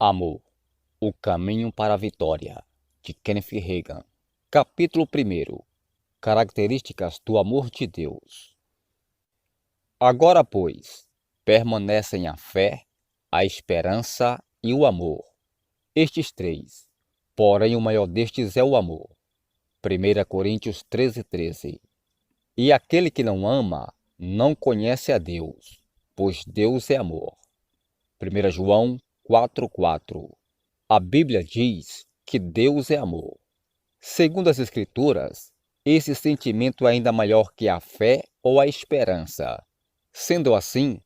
Amor, o caminho para a vitória, de Kenneth Reagan. Capítulo 1. Características do amor de Deus. Agora, pois, permanecem a fé, a esperança e o amor. Estes três. Porém, o maior destes é o amor. 1 Coríntios 13:13. E aquele que não ama, não conhece a Deus, pois Deus é amor. 1 João 4:4. A Bíblia diz que Deus é amor. Segundo as Escrituras, esse sentimento é ainda maior que a fé ou a esperança. Sendo assim,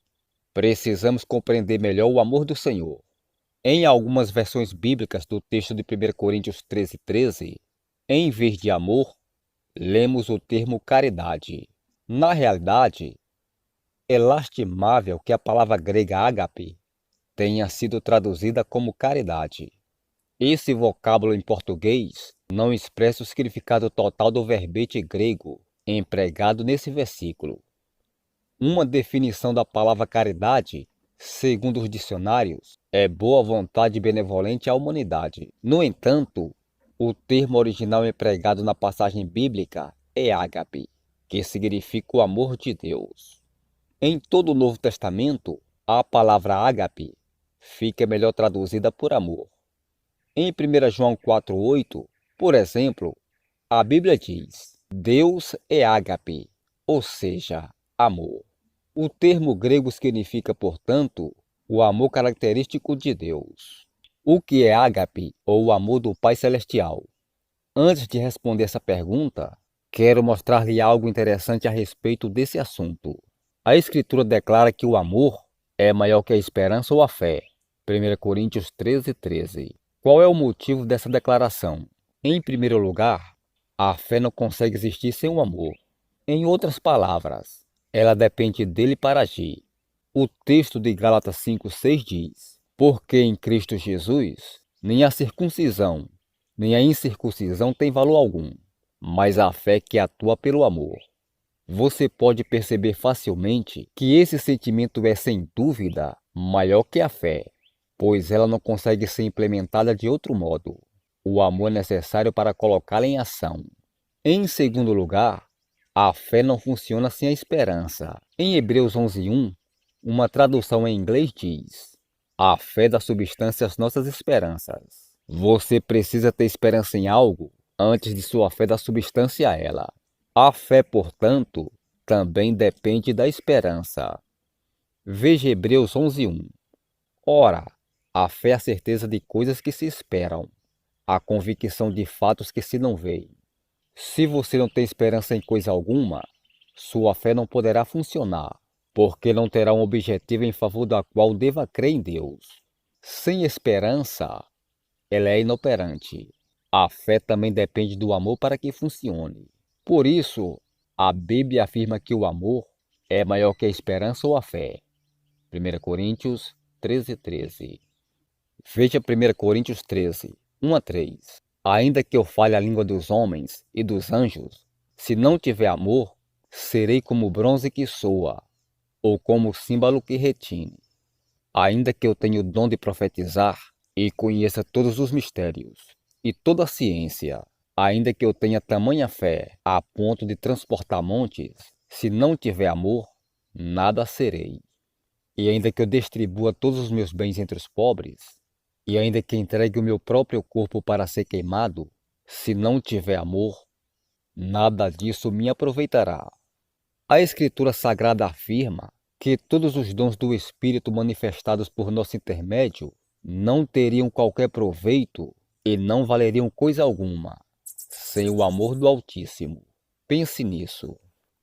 precisamos compreender melhor o amor do Senhor. Em algumas versões bíblicas do texto de 1 Coríntios 13:13, em vez de amor, lemos o termo caridade. Na realidade, é lastimável que a palavra grega ágape tenha sido traduzida como caridade. Esse vocábulo em português não expressa o significado total do verbete grego empregado nesse versículo. Uma definição da palavra caridade, segundo os dicionários, é boa vontade benevolente à humanidade. No entanto, o termo original empregado na passagem bíblica é ágape, que significa o amor de Deus. Em todo o Novo Testamento, a palavra ágape fica melhor traduzida por amor. Em 1 João 4:8, por exemplo, a Bíblia diz: Deus é ágape, ou seja, amor. O termo grego significa, portanto, o amor característico de Deus. O que é ágape, ou o amor do Pai Celestial? Antes de responder essa pergunta, quero mostrar-lhe algo interessante a respeito desse assunto. A Escritura declara que o amor é maior que a esperança ou a fé. 1 Coríntios 13:13. Qual é o motivo dessa declaração? Em primeiro lugar, a fé não consegue existir sem o amor. Em outras palavras, ela depende dele para agir. O texto de Gálatas 5:6 diz: Porque em Cristo Jesus, nem a circuncisão, nem a incircuncisão tem valor algum, mas a fé que atua pelo amor. Você pode perceber facilmente que esse sentimento é, sem dúvida, maior que a fé, pois ela não consegue ser implementada de outro modo. O amor é necessário para colocá-la em ação. Em segundo lugar, a fé não funciona sem a esperança. Em Hebreus 11:1, uma tradução em inglês diz: A fé dá substância às nossas esperanças. Você precisa ter esperança em algo antes de sua fé dar substância a ela. A fé, portanto, também depende da esperança. Veja Hebreus 11:1. Ora, a fé é a certeza de coisas que se esperam, a convicção de fatos que se não veem. Se você não tem esperança em coisa alguma, sua fé não poderá funcionar, porque não terá um objetivo em favor da qual deva crer em Deus. Sem esperança, ela é inoperante. A fé também depende do amor para que funcione. Por isso, a Bíblia afirma que o amor é maior que a esperança ou a fé. 1 Coríntios 13:13. Veja 1 Coríntios 13:1-3. Ainda que eu fale a língua dos homens e dos anjos, se não tiver amor, serei como o bronze que soa, ou como o símbolo que retine. Ainda que eu tenha o dom de profetizar e conheça todos os mistérios e toda a ciência, ainda que eu tenha tamanha fé a ponto de transportar montes, se não tiver amor, nada serei. E ainda que eu distribua todos os meus bens entre os pobres, e ainda que entregue o meu próprio corpo para ser queimado, se não tiver amor, nada disso me aproveitará. A Escritura Sagrada afirma que todos os dons do Espírito manifestados por nosso intermédio não teriam qualquer proveito e não valeriam coisa alguma sem o amor do Altíssimo. Pense nisso.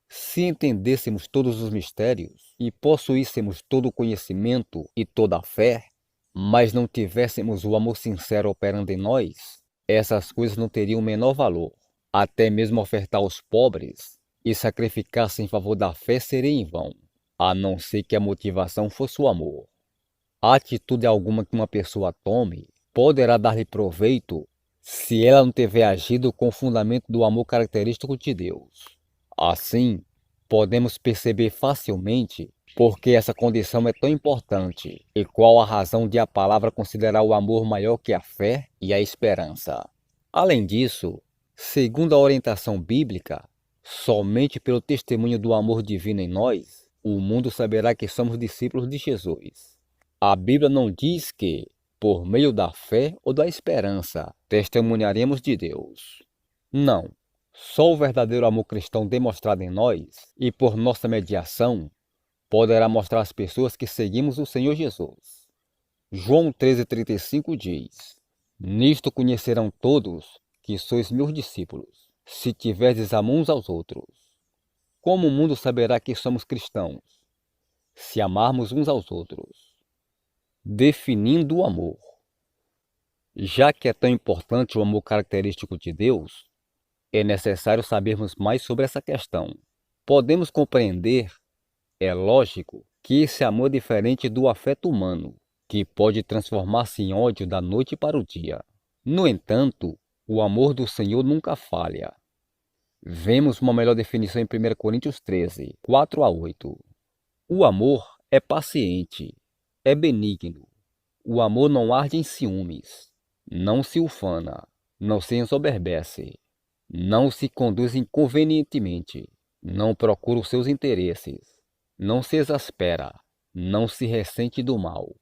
Se entendêssemos todos os mistérios e possuíssemos todo o conhecimento e toda a fé, mas não tivéssemos o amor sincero operando em nós, essas coisas não teriam o menor valor. Até mesmo ofertar aos pobres e sacrificar-se em favor da fé seria em vão, a não ser que a motivação fosse o amor. A atitude alguma que uma pessoa tome poderá dar-lhe proveito se ela não tiver agido com o fundamento do amor característico de Deus. Assim, podemos perceber facilmente Por que essa condição é tão importante? E qual a razão de a palavra considerar o amor maior que a fé e a esperança? Além disso, segundo a orientação bíblica, somente pelo testemunho do amor divino em nós, o mundo saberá que somos discípulos de Jesus. A Bíblia não diz que, por meio da fé ou da esperança, testemunharemos de Deus. Não. Só o verdadeiro amor cristão demonstrado em nós e por nossa mediação poderá mostrar às pessoas que seguimos o Senhor Jesus. João 13,35 diz: Nisto conhecerão todos que sois meus discípulos, se tiverdes amor uns aos outros. Como o mundo saberá que somos cristãos? Se amarmos uns aos outros. Definindo o amor. Já que é tão importante o amor característico de Deus, é necessário sabermos mais sobre essa questão. Podemos compreender, é lógico, que esse amor é diferente do afeto humano, que pode transformar-se em ódio da noite para o dia. No entanto, o amor do Senhor nunca falha. Vemos uma melhor definição em 1 Coríntios 13, 4-8. O amor é paciente, é benigno. O amor não arde em ciúmes, não se ufana, não se ensoberbece, não se conduz inconvenientemente, não procura os seus interesses, não se exaspera, não se ressente do mal,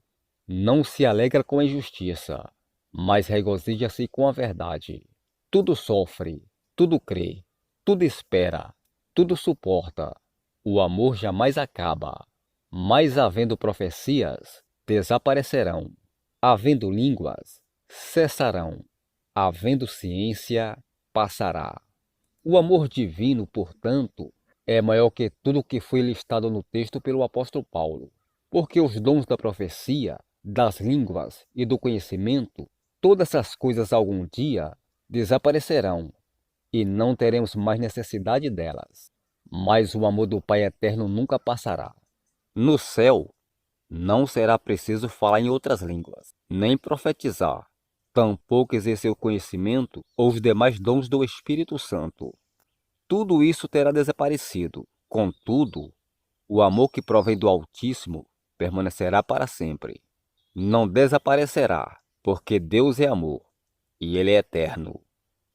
não se alegra com a injustiça, mas regozija-se com a verdade. Tudo sofre, tudo crê, tudo espera, tudo suporta. O amor jamais acaba. Mas havendo profecias, desaparecerão. Havendo línguas, cessarão. Havendo ciência, passará. O amor divino, portanto, é maior que tudo o que foi listado no texto pelo apóstolo Paulo, porque os dons da profecia, das línguas e do conhecimento, todas essas coisas algum dia desaparecerão e não teremos mais necessidade delas. Mas o amor do Pai eterno nunca passará. No céu, não será preciso falar em outras línguas, nem profetizar, tampouco exercer o conhecimento ou os demais dons do Espírito Santo. Tudo isso terá desaparecido. Contudo, o amor que provém do Altíssimo permanecerá para sempre. Não desaparecerá, porque Deus é amor, e Ele é eterno.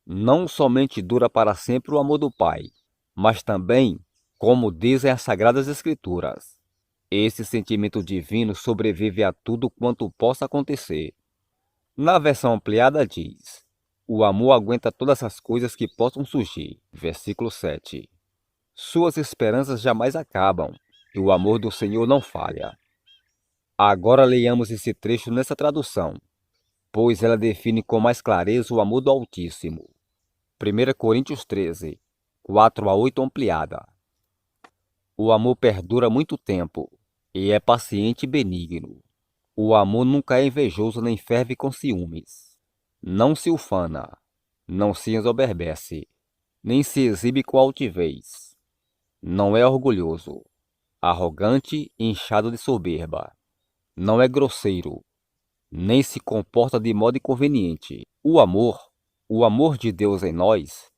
Não somente dura para sempre o amor do Pai, mas também, como dizem as Sagradas Escrituras, esse sentimento divino sobrevive a tudo quanto possa acontecer. Na versão ampliada diz: o amor aguenta todas as coisas que possam surgir. Versículo 7. Suas esperanças jamais acabam, e o amor do Senhor não falha. Agora leiamos esse trecho nessa tradução, pois ela define com mais clareza o amor do Altíssimo. 1 Coríntios 13, 4-8 ampliada. O amor perdura muito tempo e é paciente e benigno. O amor nunca é invejoso nem ferve com ciúmes. Não se ufana, não se ensoberbece, nem se exibe com altivez. Não é orgulhoso, arrogante e inchado de soberba. Não é grosseiro, nem se comporta de modo inconveniente. O amor de Deus em nós,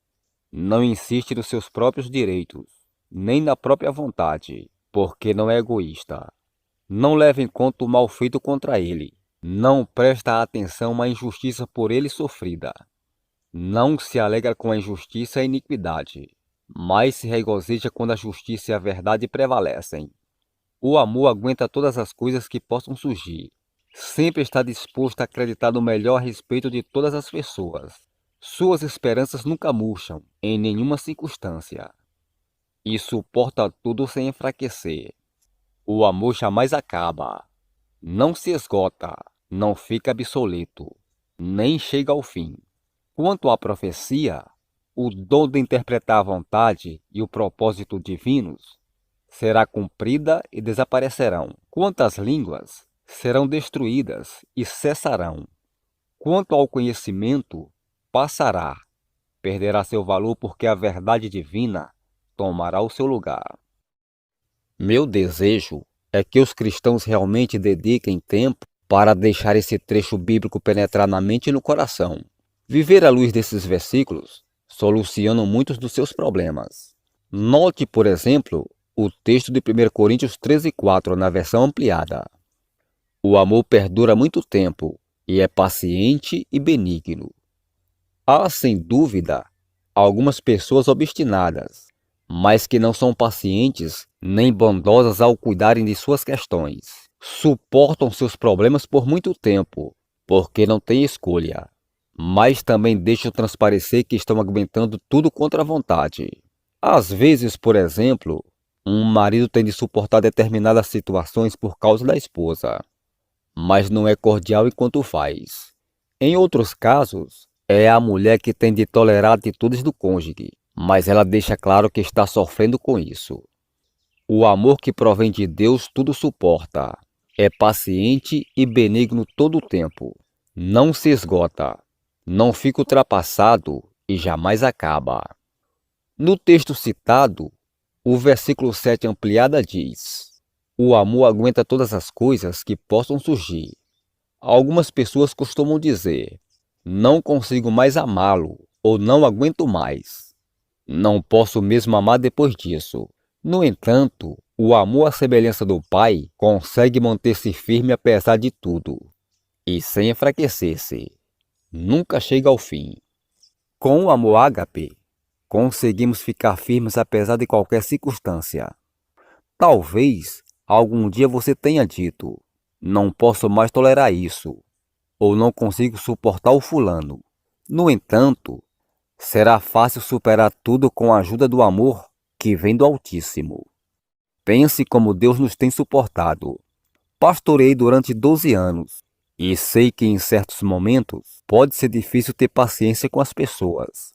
não insiste nos seus próprios direitos, nem na própria vontade, porque não é egoísta. Não leva em conta o mal feito contra ele. Não presta atenção à injustiça por ele sofrida. Não se alegra com a injustiça e a iniquidade, mas se regozija quando a justiça e a verdade prevalecem. O amor aguenta todas as coisas que possam surgir. Sempre está disposto a acreditar no melhor a respeito de todas as pessoas. Suas esperanças nunca murcham, em nenhuma circunstância. E suporta tudo sem enfraquecer. O amor jamais acaba. Não se esgota, não fica obsoleto, nem chega ao fim. Quanto à profecia, o dom de interpretar a vontade e o propósito divinos será cumprida e desaparecerão. Quanto às línguas, serão destruídas e cessarão. Quanto ao conhecimento, passará, perderá seu valor porque a verdade divina tomará o seu lugar. Meu desejo é que os cristãos realmente dediquem tempo para deixar esse trecho bíblico penetrar na mente e no coração. Viver à luz desses versículos soluciona muitos dos seus problemas. Note, por exemplo, o texto de 1 Coríntios 13:4 na versão ampliada. O amor perdura muito tempo e é paciente e benigno. Há, sem dúvida, algumas pessoas obstinadas, mas que não são pacientes nem bondosas ao cuidarem de suas questões. Suportam seus problemas por muito tempo, porque não têm escolha, mas também deixam transparecer que estão aguentando tudo contra a vontade. Às vezes, por exemplo, um marido tem de suportar determinadas situações por causa da esposa, mas não é cordial enquanto faz. Em outros casos, é a mulher que tem de tolerar atitudes do cônjuge, mas ela deixa claro que está sofrendo com isso. O amor que provém de Deus tudo suporta. É paciente e benigno todo o tempo. Não se esgota, não fica ultrapassado e jamais acaba. No texto citado, o versículo 7 ampliada diz: o amor aguenta todas as coisas que possam surgir. Algumas pessoas costumam dizer: não consigo mais amá-lo ou não aguento mais. Não posso mesmo amar depois disso. No entanto, o amor à semelhança do Pai consegue manter-se firme apesar de tudo e sem enfraquecer-se. Nunca chega ao fim. Com o amor ágape, conseguimos ficar firmes apesar de qualquer circunstância. Talvez algum dia você tenha dito: não posso mais tolerar isso, ou não consigo suportar o fulano. No entanto, será fácil superar tudo com a ajuda do amor que vem do Altíssimo. Pense como Deus nos tem suportado. Pastorei durante 12 anos e sei que em certos momentos pode ser difícil ter paciência com as pessoas.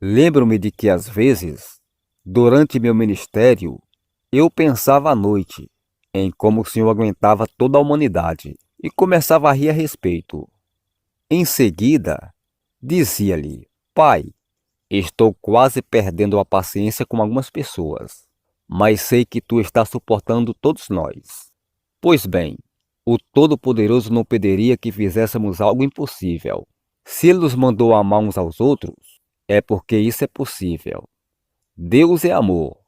Lembro-me de que às vezes, durante meu ministério, eu pensava à noite em como o Senhor aguentava toda a humanidade e começava a rir a respeito. Em seguida, dizia-lhe: Pai, estou quase perdendo a paciência com algumas pessoas, mas sei que tu estás suportando todos nós. Pois bem, o Todo-Poderoso não pediria que fizéssemos algo impossível. Se Ele nos mandou amar uns aos outros, é porque isso é possível. Deus é amor,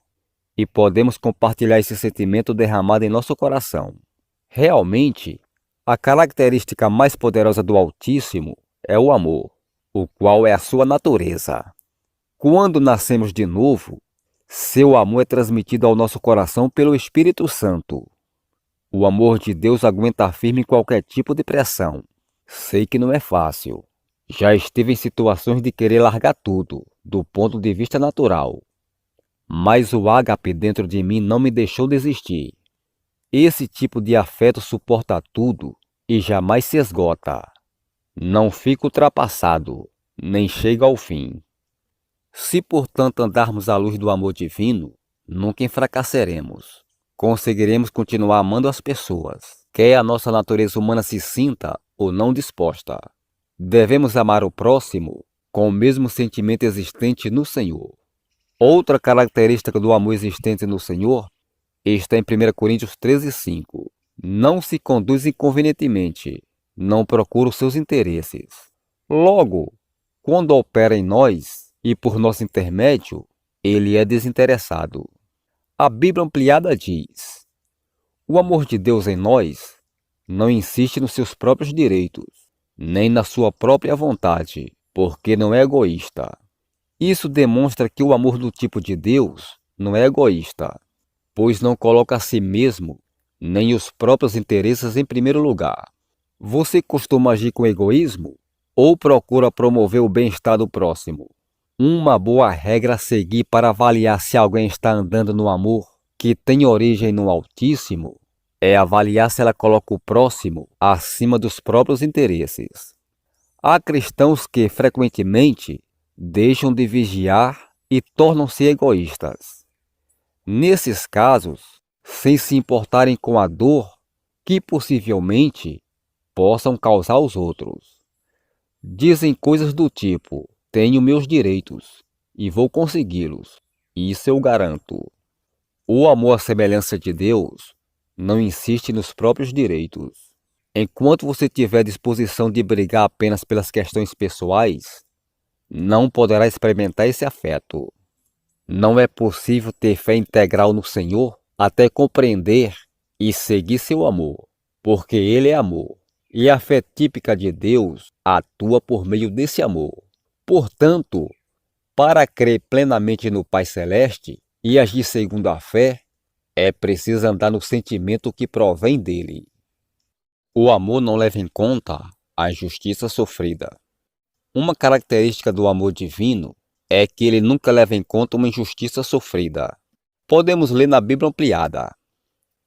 e podemos compartilhar esse sentimento derramado em nosso coração. Realmente, a característica mais poderosa do Altíssimo é o amor, o qual é a sua natureza. Quando nascemos de novo, seu amor é transmitido ao nosso coração pelo Espírito Santo. O amor de Deus aguenta firme em qualquer tipo de pressão. Sei que não é fácil. Já estive em situações de querer largar tudo, do ponto de vista natural. Mas o ágape dentro de mim não me deixou desistir. Esse tipo de afeto suporta tudo e jamais se esgota. Não fica ultrapassado, nem chega ao fim. Se, portanto, andarmos à luz do amor divino, nunca enfraqueceremos. Conseguiremos continuar amando as pessoas, quer a nossa natureza humana se sinta ou não disposta. Devemos amar o próximo com o mesmo sentimento existente no Senhor. Outra característica do amor existente no Senhor está em 1 Coríntios 13:5. Não se conduz inconvenientemente, não procura os seus interesses. Logo, quando opera em nós e por nosso intermédio, ele é desinteressado. A Bíblia ampliada diz: o amor de Deus em nós não insiste nos seus próprios direitos, nem na sua própria vontade, porque não é egoísta. Isso demonstra que o amor do tipo de Deus não é egoísta, pois não coloca a si mesmo nem os próprios interesses em primeiro lugar. Você costuma agir com egoísmo ou procura promover o bem-estar do próximo? Uma boa regra a seguir para avaliar se alguém está andando no amor que tem origem no Altíssimo é avaliar se ela coloca o próximo acima dos próprios interesses. Há cristãos que, frequentemente, deixam de vigiar e tornam-se egoístas. Nesses casos, sem se importarem com a dor que possivelmente possam causar aos outros. Dizem coisas do tipo: tenho meus direitos e vou consegui-los, isso eu garanto. O amor à semelhança de Deus não insiste nos próprios direitos. Enquanto você tiver disposição de brigar apenas pelas questões pessoais, não poderá experimentar esse afeto. Não é possível ter fé integral no Senhor até compreender e seguir seu amor, porque Ele é amor, e a fé típica de Deus atua por meio desse amor. Portanto, para crer plenamente no Pai Celeste e agir segundo a fé, é preciso andar no sentimento que provém dele. O amor não leva em conta a injustiça sofrida. Uma característica do amor divino é que ele nunca leva em conta uma injustiça sofrida. Podemos ler na Bíblia ampliada.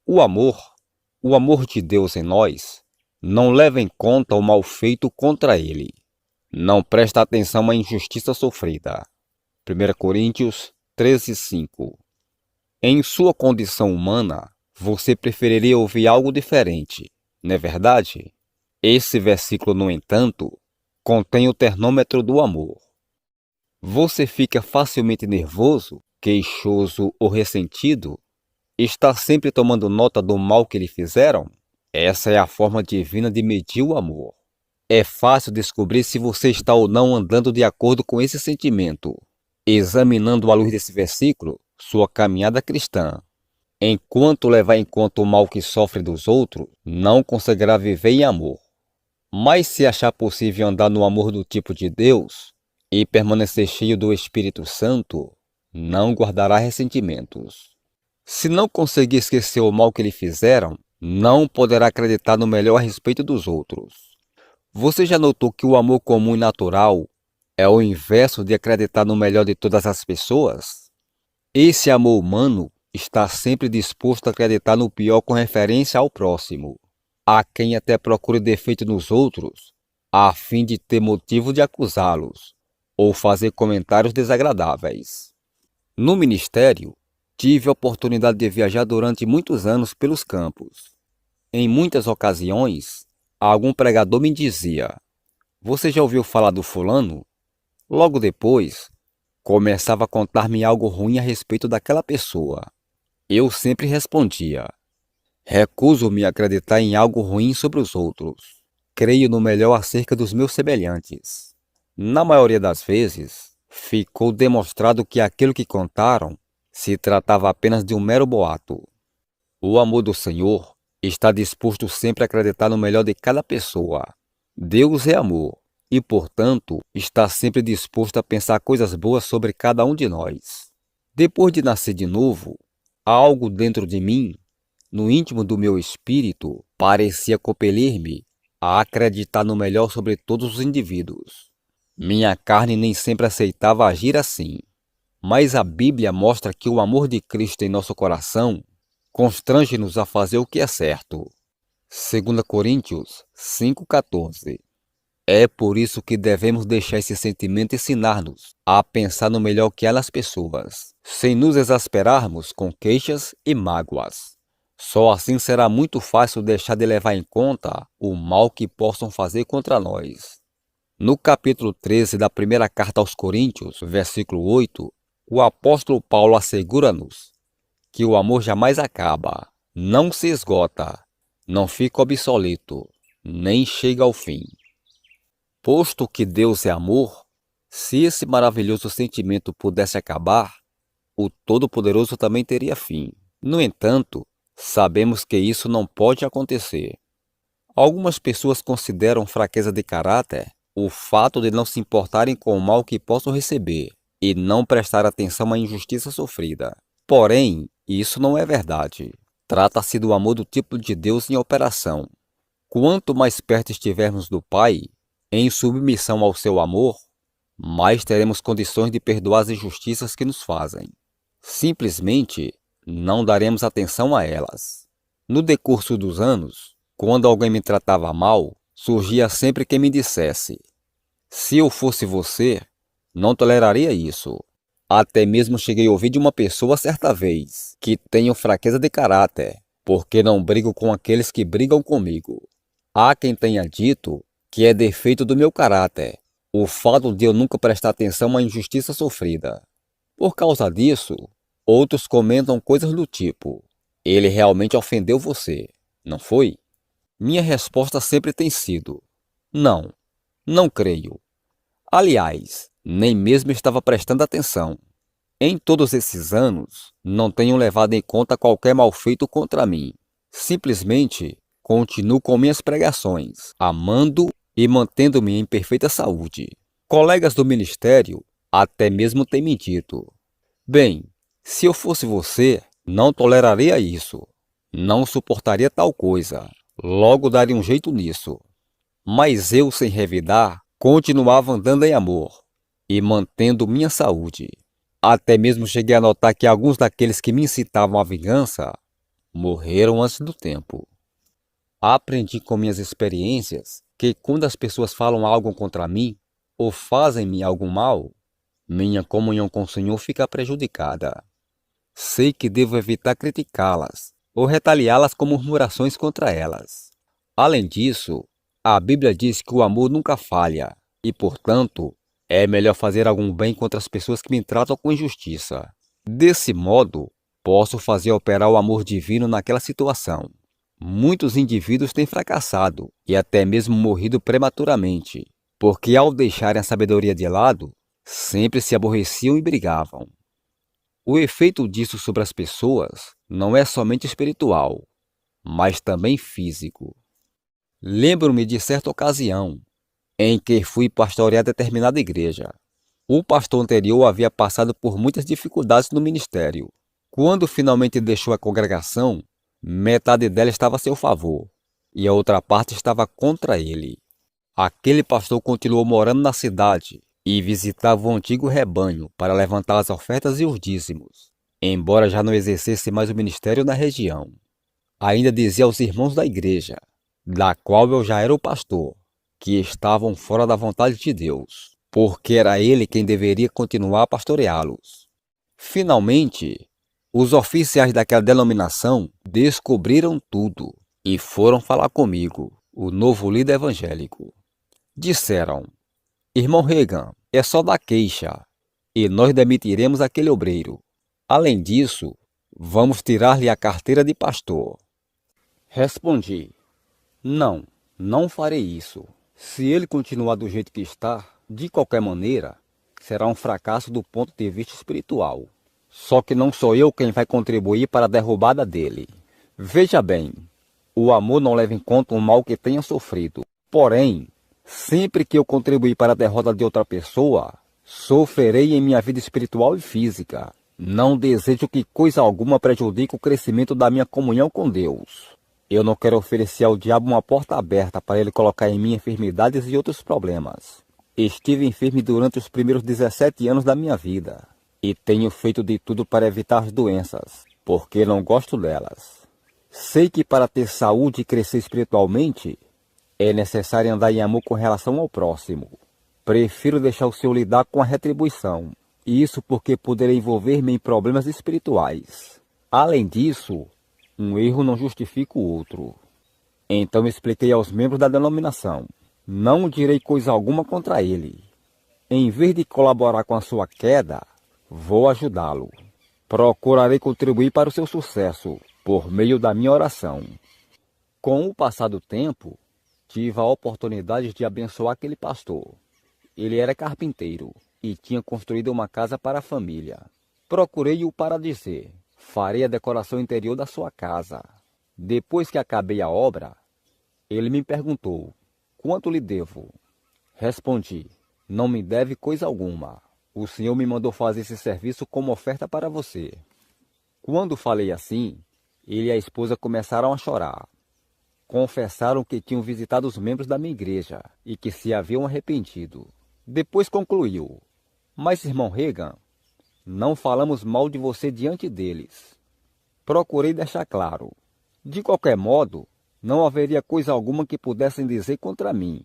O amor de Deus em nós, não leva em conta o mal feito contra ele. Não presta atenção à injustiça sofrida. 1 Coríntios 13:5. Em sua condição humana, você preferiria ouvir algo diferente, não é verdade? Esse versículo, no entanto, contém o termômetro do amor. Você fica facilmente nervoso, queixoso ou ressentido? Está sempre tomando nota do mal que lhe fizeram? Essa é a forma divina de medir o amor. É fácil descobrir se você está ou não andando de acordo com esse sentimento, examinando à luz desse versículo sua caminhada cristã. Enquanto levar em conta o mal que sofre dos outros, não conseguirá viver em amor. Mas se achar possível andar no amor do tipo de Deus e permanecer cheio do Espírito Santo, não guardará ressentimentos. Se não conseguir esquecer o mal que lhe fizeram, não poderá acreditar no melhor a respeito dos outros. Você já notou que o amor comum e natural é o inverso de acreditar no melhor de todas as pessoas? Esse amor humano está sempre disposto a acreditar no pior com referência ao próximo. Há quem até procure defeito nos outros, a fim de ter motivo de acusá-los ou fazer comentários desagradáveis. No ministério, tive a oportunidade de viajar durante muitos anos pelos campos. Em muitas ocasiões, algum pregador me dizia: "Você já ouviu falar do fulano?" Logo depois, começava a contar-me algo ruim a respeito daquela pessoa. Eu sempre respondia: "Recuso-me a acreditar em algo ruim sobre os outros. Creio no melhor acerca dos meus semelhantes." Na maioria das vezes, ficou demonstrado que aquilo que contaram se tratava apenas de um mero boato. O amor do Senhor está disposto sempre a acreditar no melhor de cada pessoa. Deus é amor e, portanto, está sempre disposto a pensar coisas boas sobre cada um de nós. Depois de nascer de novo, algo dentro de mim, no íntimo do meu espírito, parecia compelir-me a acreditar no melhor sobre todos os indivíduos. Minha carne nem sempre aceitava agir assim, mas a Bíblia mostra que o amor de Cristo em nosso coração constrange-nos a fazer o que é certo. 2 Coríntios 5,14. É por isso que devemos deixar esse sentimento ensinar-nos a pensar no melhor que há nas pessoas, sem nos exasperarmos com queixas e mágoas. Só assim será muito fácil deixar de levar em conta o mal que possam fazer contra nós. No capítulo 13 da primeira carta aos Coríntios, versículo 8, o apóstolo Paulo assegura-nos que o amor jamais acaba, não se esgota, não fica obsoleto, nem chega ao fim. Posto que Deus é amor, se esse maravilhoso sentimento pudesse acabar, o Todo-Poderoso também teria fim. No entanto, sabemos que isso não pode acontecer. Algumas pessoas consideram fraqueza de caráter o fato de não se importarem com o mal que possam receber e não prestar atenção à injustiça sofrida. Porém, isso não é verdade. Trata-se do amor do tipo de Deus em operação. Quanto mais perto estivermos do Pai, em submissão ao seu amor, mais teremos condições de perdoar as injustiças que nos fazem. Simplesmente, não daremos atenção a elas. No decurso dos anos, quando alguém me tratava mal, surgia sempre quem me dissesse: "Se eu fosse você, não toleraria isso." Até mesmo cheguei a ouvir de uma pessoa certa vez que tenho fraqueza de caráter, porque não brigo com aqueles que brigam comigo. Há quem tenha dito que é defeito do meu caráter o fato de eu nunca prestar atenção à injustiça sofrida. Por causa disso, outros comentam coisas do tipo: "Ele realmente ofendeu você, não foi?" Minha resposta sempre tem sido: "Não, não creio. Aliás, nem mesmo estava prestando atenção." Em todos esses anos, não tenho levado em conta qualquer mal feito contra mim. Simplesmente continuo com minhas pregações, amando e mantendo-me em perfeita saúde. Colegas do ministério até mesmo têm me dito: bem, se eu fosse você, não toleraria isso. Não suportaria tal coisa. Logo daria um jeito nisso. Mas eu, sem revidar, continuava andando em amor e mantendo minha saúde. Até mesmo cheguei a notar que alguns daqueles que me incitavam à vingança morreram antes do tempo. Aprendi com minhas experiências que quando as pessoas falam algo contra mim ou fazem-me algum mal, minha comunhão com o Senhor fica prejudicada. Sei que devo evitar criticá-las ou retaliá-las com murmurações contra elas. Além disso, a Bíblia diz que o amor nunca falha e, portanto, é melhor fazer algum bem contra as pessoas que me tratam com injustiça. Desse modo, posso fazer operar o amor divino naquela situação. Muitos indivíduos têm fracassado e até mesmo morrido prematuramente, porque ao deixarem a sabedoria de lado, sempre se aborreciam e brigavam. O efeito disso sobre as pessoas não é somente espiritual, mas também físico. Lembro-me de certa ocasião em que fui pastorear determinada igreja. O pastor anterior havia passado por muitas dificuldades no ministério. Quando finalmente deixou a congregação, metade dela estava a seu favor e a outra parte estava contra ele. Aquele pastor continuou morando na cidade e visitava o antigo rebanho para levantar as ofertas e os dízimos, embora já não exercesse mais o ministério na região. Ainda dizia aos irmãos da igreja, da qual eu já era o pastor, que estavam fora da vontade de Deus, porque era ele quem deveria continuar a pastoreá-los. Finalmente, os oficiais daquela denominação descobriram tudo e foram falar comigo, o novo líder evangélico. Disseram: irmão Reagan, é só dar queixa, e nós demitiremos aquele obreiro. Além disso, vamos tirar-lhe a carteira de pastor. Respondi: não, não farei isso. Se ele continuar do jeito que está, de qualquer maneira, será um fracasso do ponto de vista espiritual. Só que não sou eu quem vai contribuir para a derrubada dele. Veja bem, o amor não leva em conta o mal que tenha sofrido. Porém, sempre que eu contribuir para a derrota de outra pessoa, sofrerei em minha vida espiritual e física. Não desejo que coisa alguma prejudique o crescimento da minha comunhão com Deus. Eu não quero oferecer ao diabo uma porta aberta para ele colocar em mim enfermidades e outros problemas. Estive enfermo durante os primeiros 17 anos da minha vida e tenho feito de tudo para evitar as doenças, porque não gosto delas. Sei que para ter saúde e crescer espiritualmente, é necessário andar em amor com relação ao próximo. Prefiro deixar o Senhor lidar com a retribuição, e isso porque poderei envolver-me em problemas espirituais. Além disso, um erro não justifica o outro. Então expliquei aos membros da denominação: não direi coisa alguma contra ele. Em vez de colaborar com a sua queda, vou ajudá-lo. Procurarei contribuir para o seu sucesso, por meio da minha oração. Com o passar do tempo, tive a oportunidade de abençoar aquele pastor. Ele era carpinteiro e tinha construído uma casa para a família. Procurei-o para dizer: farei a decoração interior da sua casa. Depois que acabei a obra, ele me perguntou: quanto lhe devo? Respondi: não me deve coisa alguma. O Senhor me mandou fazer esse serviço como oferta para você. Quando falei assim, ele e a esposa começaram a chorar. Confessaram que tinham visitado os membros da minha igreja e que se haviam arrependido. Depois concluiu: mas, irmão Reagan, não falamos mal de você diante deles. Procurei deixar claro: de qualquer modo, não haveria coisa alguma que pudessem dizer contra mim.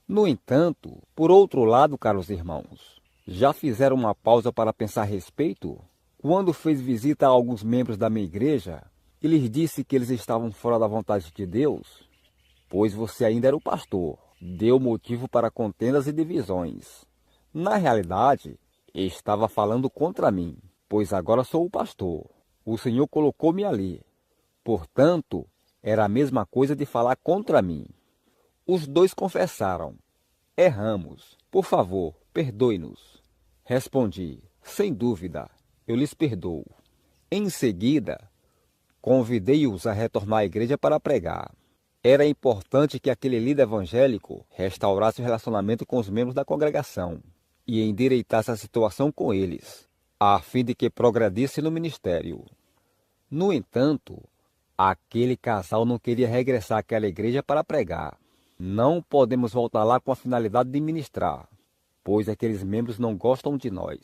No entanto, por outro lado, caros irmãos, já fizeram uma pausa para pensar a respeito? Quando fez visita a alguns membros da minha igreja e lhes disse que eles estavam fora da vontade de Deus? Pois você ainda era o pastor, deu motivo para contendas e divisões. Na realidade, estava falando contra mim, pois agora sou o pastor. O Senhor colocou-me ali. Portanto, era a mesma coisa de falar contra mim. Os dois confessaram: erramos, por favor, perdoe-nos. Respondi: sem dúvida, eu lhes perdoo. Em seguida, convidei-os a retornar à igreja para pregar. Era importante que aquele líder evangélico restaurasse o relacionamento com os membros da congregação e endireitasse a situação com eles, a fim de que progredisse no ministério. No entanto, aquele casal não queria regressar àquela igreja para pregar. Não podemos voltar lá com a finalidade de ministrar, pois aqueles membros não gostam de nós.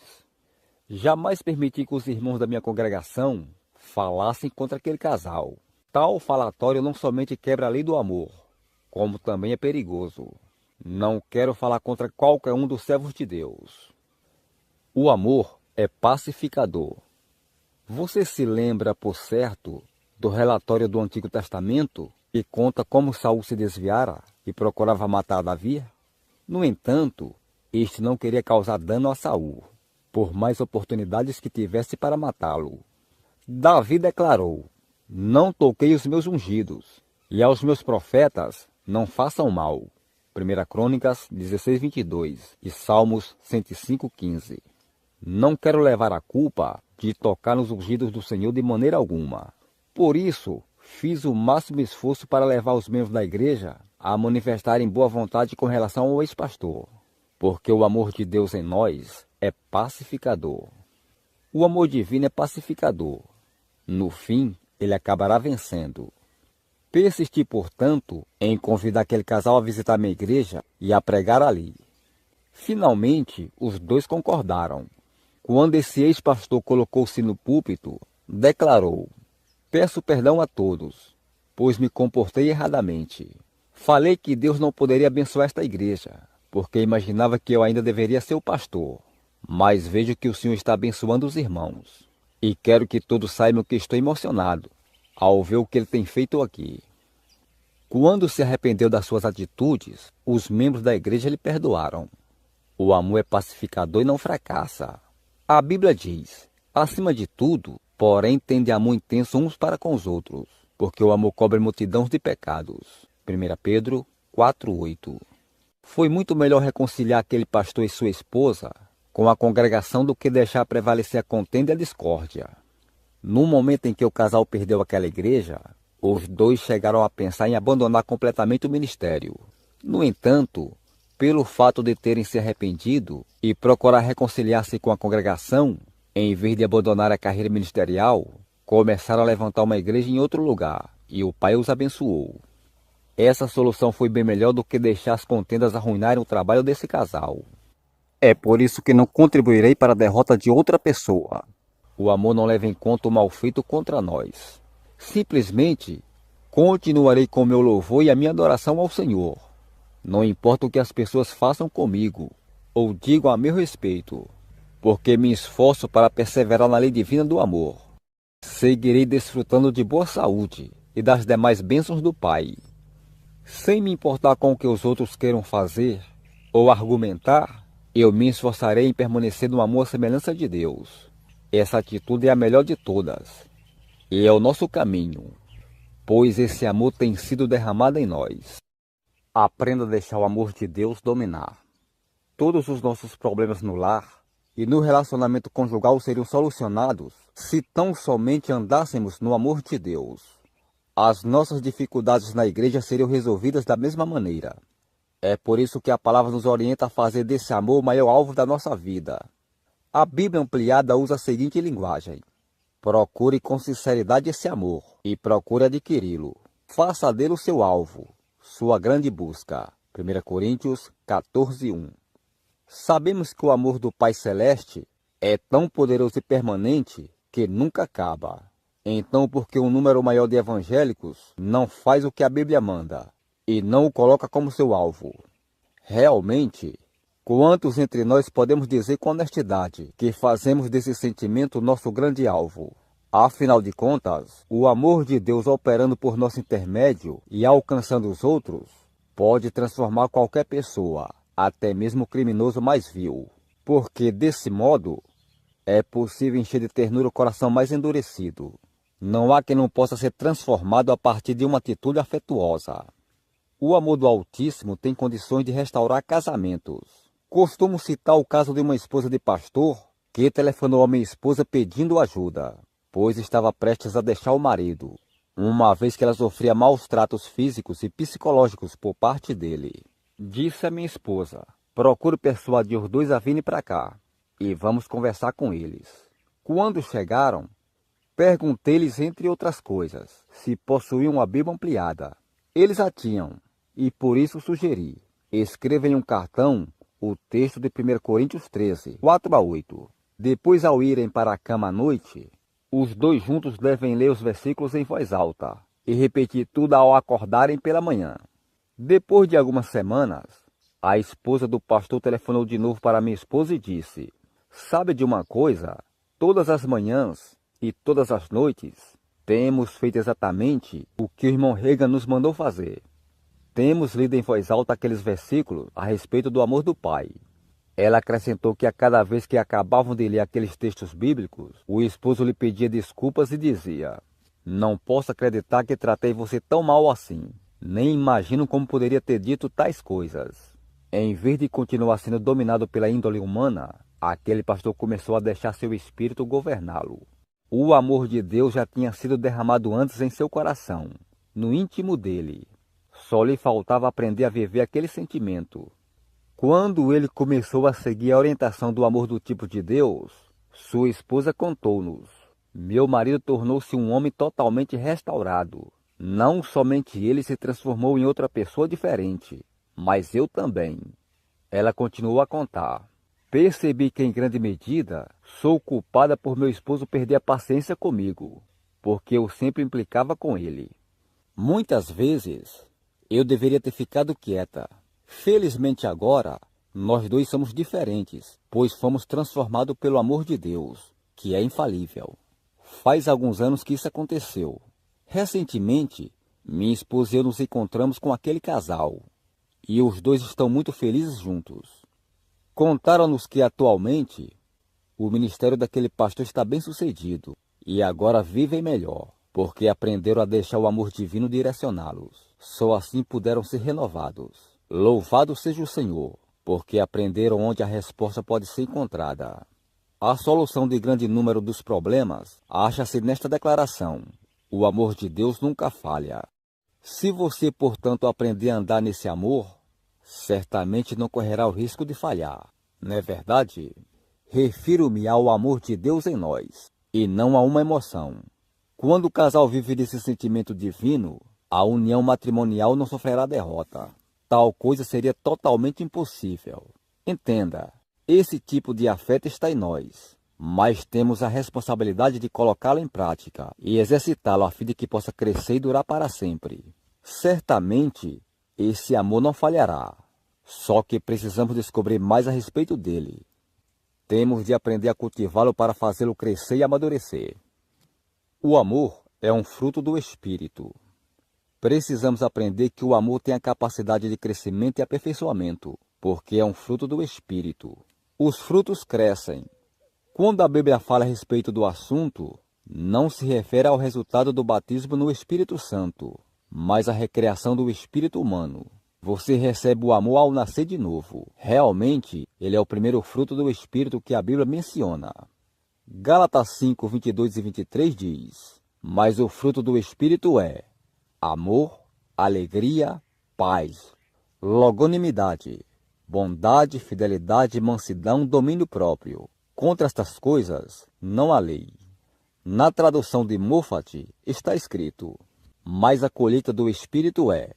Jamais permiti que os irmãos da minha congregação falassem contra aquele casal. Tal falatório não somente quebra a lei do amor, como também é perigoso. Não quero falar contra qualquer um dos servos de Deus. O amor é pacificador. Você se lembra, por certo, do relatório do Antigo Testamento que conta como Saul se desviara e procurava matar Davi? No entanto, este não queria causar dano a Saul, por mais oportunidades que tivesse para matá-lo. Davi declarou: não toquei os meus ungidos, e aos meus profetas não façam mal. 1 Crônicas 16:22 e Salmos 105:15. Não quero levar a culpa de tocar nos ungidos do Senhor de maneira alguma. Por isso, fiz o máximo esforço para levar os membros da igreja a manifestarem boa vontade com relação ao ex-pastor, porque o amor de Deus em nós é pacificador. O amor divino é pacificador. No fim, ele acabará vencendo. Persisti, portanto, em convidar aquele casal a visitar minha igreja e a pregar ali. Finalmente, os dois concordaram. Quando esse ex-pastor colocou-se no púlpito, declarou: peço perdão a todos, pois me comportei erradamente. Falei que Deus não poderia abençoar esta igreja, porque imaginava que eu ainda deveria ser o pastor. Mas vejo que o Senhor está abençoando os irmãos. E quero que todos saibam que estou emocionado ao ver o que ele tem feito aqui. Quando se arrependeu das suas atitudes, os membros da igreja lhe perdoaram. O amor é pacificador e não fracassa. A Bíblia diz: acima de tudo, porém, tende amor intenso uns para com os outros, porque o amor cobre multidão de pecados. 1 Pedro 4:8. Foi muito melhor reconciliar aquele pastor e sua esposa com a congregação do que deixar prevalecer a contenda e a discórdia. No momento em que o casal perdeu aquela igreja, os dois chegaram a pensar em abandonar completamente o ministério. No entanto, pelo fato de terem se arrependido e procurar reconciliar-se com a congregação, em vez de abandonar a carreira ministerial, começaram a levantar uma igreja em outro lugar, e o Pai os abençoou. Essa solução foi bem melhor do que deixar as contendas arruinarem o trabalho desse casal. É por isso que não contribuirei para a derrota de outra pessoa. O amor não leva em conta o mal feito contra nós. Simplesmente, continuarei com meu louvor e a minha adoração ao Senhor. Não importa o que as pessoas façam comigo, ou digam a meu respeito, porque me esforço para perseverar na lei divina do amor. Seguirei desfrutando de boa saúde e das demais bênçãos do Pai. Sem me importar com o que os outros queiram fazer ou argumentar, eu me esforçarei em permanecer no amor à semelhança de Deus. Essa atitude é a melhor de todas, e é o nosso caminho, pois esse amor tem sido derramado em nós. Aprenda a deixar o amor de Deus dominar. Todos os nossos problemas no lar e no relacionamento conjugal seriam solucionados se tão somente andássemos no amor de Deus. As nossas dificuldades na igreja seriam resolvidas da mesma maneira. É por isso que a palavra nos orienta a fazer desse amor o maior alvo da nossa vida. A Bíblia Ampliada usa a seguinte linguagem: procure com sinceridade esse amor e procure adquiri-lo. Faça dele o seu alvo, sua grande busca. 1 Coríntios 14:1. Sabemos que o amor do Pai Celeste é tão poderoso e permanente que nunca acaba. Então, por que um número maior de evangélicos não faz o que a Bíblia manda e não o coloca como seu alvo? Realmente, quantos entre nós podemos dizer com honestidade que fazemos desse sentimento nosso grande alvo? Afinal de contas, o amor de Deus operando por nosso intermédio e alcançando os outros pode transformar qualquer pessoa, até mesmo o criminoso mais vil. Porque, desse modo, é possível encher de ternura o coração mais endurecido. Não há quem não possa ser transformado a partir de uma atitude afetuosa. O amor do Altíssimo tem condições de restaurar casamentos. Costumo citar o caso de uma esposa de pastor que telefonou a minha esposa pedindo ajuda, pois estava prestes a deixar o marido, uma vez que ela sofria maus tratos físicos e psicológicos por parte dele. Disse a minha esposa: procure persuadir os dois a virem para cá e vamos conversar com eles. Quando chegaram, perguntei-lhes, entre outras coisas, se possuíam uma Bíblia ampliada. Eles a tinham, e por isso sugeri: escreva em um cartão o texto de 1 Coríntios 13, 4-8. Depois, ao irem para a cama à noite, os dois juntos devem ler os versículos em voz alta e repetir tudo ao acordarem pela manhã. Depois de algumas semanas, a esposa do pastor telefonou de novo para minha esposa e disse: sabe de uma coisa? Todas as manhãs e todas as noites, temos feito exatamente o que o irmão Reagan nos mandou fazer. Temos lido em voz alta aqueles versículos a respeito do amor do Pai. Ela acrescentou que a cada vez que acabavam de ler aqueles textos bíblicos, o esposo lhe pedia desculpas e dizia: não posso acreditar que tratei você tão mal assim. Nem imagino como poderia ter dito tais coisas. Em vez de continuar sendo dominado pela índole humana, aquele pastor começou a deixar seu espírito governá-lo. O amor de Deus já tinha sido derramado antes em seu coração, no íntimo dele. Só lhe faltava aprender a viver aquele sentimento. Quando ele começou a seguir a orientação do amor do tipo de Deus, sua esposa contou-nos: meu marido tornou-se um homem totalmente restaurado. Não somente ele se transformou em outra pessoa diferente, mas eu também. Ela continuou a contar: percebi que, em grande medida, sou culpada por meu esposo perder a paciência comigo, porque eu sempre implicava com ele. Muitas vezes, eu deveria ter ficado quieta. Felizmente agora, nós dois somos diferentes, pois fomos transformados pelo amor de Deus, que é infalível. Faz alguns anos que isso aconteceu. Recentemente, minha esposa e eu nos encontramos com aquele casal, e os dois estão muito felizes juntos. Contaram-nos que atualmente o ministério daquele pastor está bem sucedido, e agora vivem melhor, porque aprenderam a deixar o amor divino direcioná-los. Só assim puderam ser renovados. Louvado seja o Senhor, porque aprenderam onde a resposta pode ser encontrada. A solução de grande número dos problemas acha-se nesta declaração: o amor de Deus nunca falha. Se você, portanto, aprender a andar nesse amor, certamente não correrá o risco de falhar. Não é verdade? Refiro-me ao amor de Deus em nós, e não a uma emoção. Quando o casal vive desse sentimento divino, a união matrimonial não sofrerá derrota. Tal coisa seria totalmente impossível. Entenda, esse tipo de afeto está em nós, mas temos a responsabilidade de colocá-lo em prática e exercitá-lo a fim de que possa crescer e durar para sempre. Certamente, esse amor não falhará, só que precisamos descobrir mais a respeito dele. Temos de aprender a cultivá-lo para fazê-lo crescer e amadurecer. O amor é um fruto do Espírito. Precisamos aprender que o amor tem a capacidade de crescimento e aperfeiçoamento, porque é um fruto do Espírito. Os frutos crescem. Quando a Bíblia fala a respeito do assunto, não se refere ao resultado do batismo no Espírito Santo, mas à recriação do espírito humano. Você recebe o amor ao nascer de novo. Realmente, ele é o primeiro fruto do Espírito que a Bíblia menciona. Gálatas 5, 22 e 23 diz: mas o fruto do Espírito é amor, alegria, paz, longanimidade, bondade, fidelidade, mansidão, domínio próprio. Contra estas coisas não há lei. Na tradução de Moffat está escrito: mas a colheita do Espírito é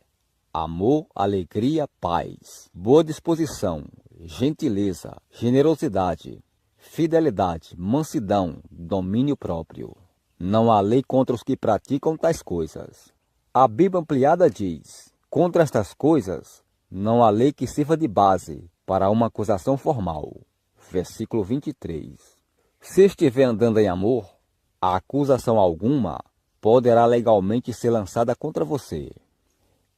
amor, alegria, paz, boa disposição, gentileza, generosidade, fidelidade, mansidão, domínio próprio. Não há lei contra os que praticam tais coisas. A Bíblia ampliada diz: contra estas coisas não há lei que sirva de base para uma acusação formal. Versículo 23. Se estiver andando em amor, a acusação alguma poderá legalmente ser lançada contra você.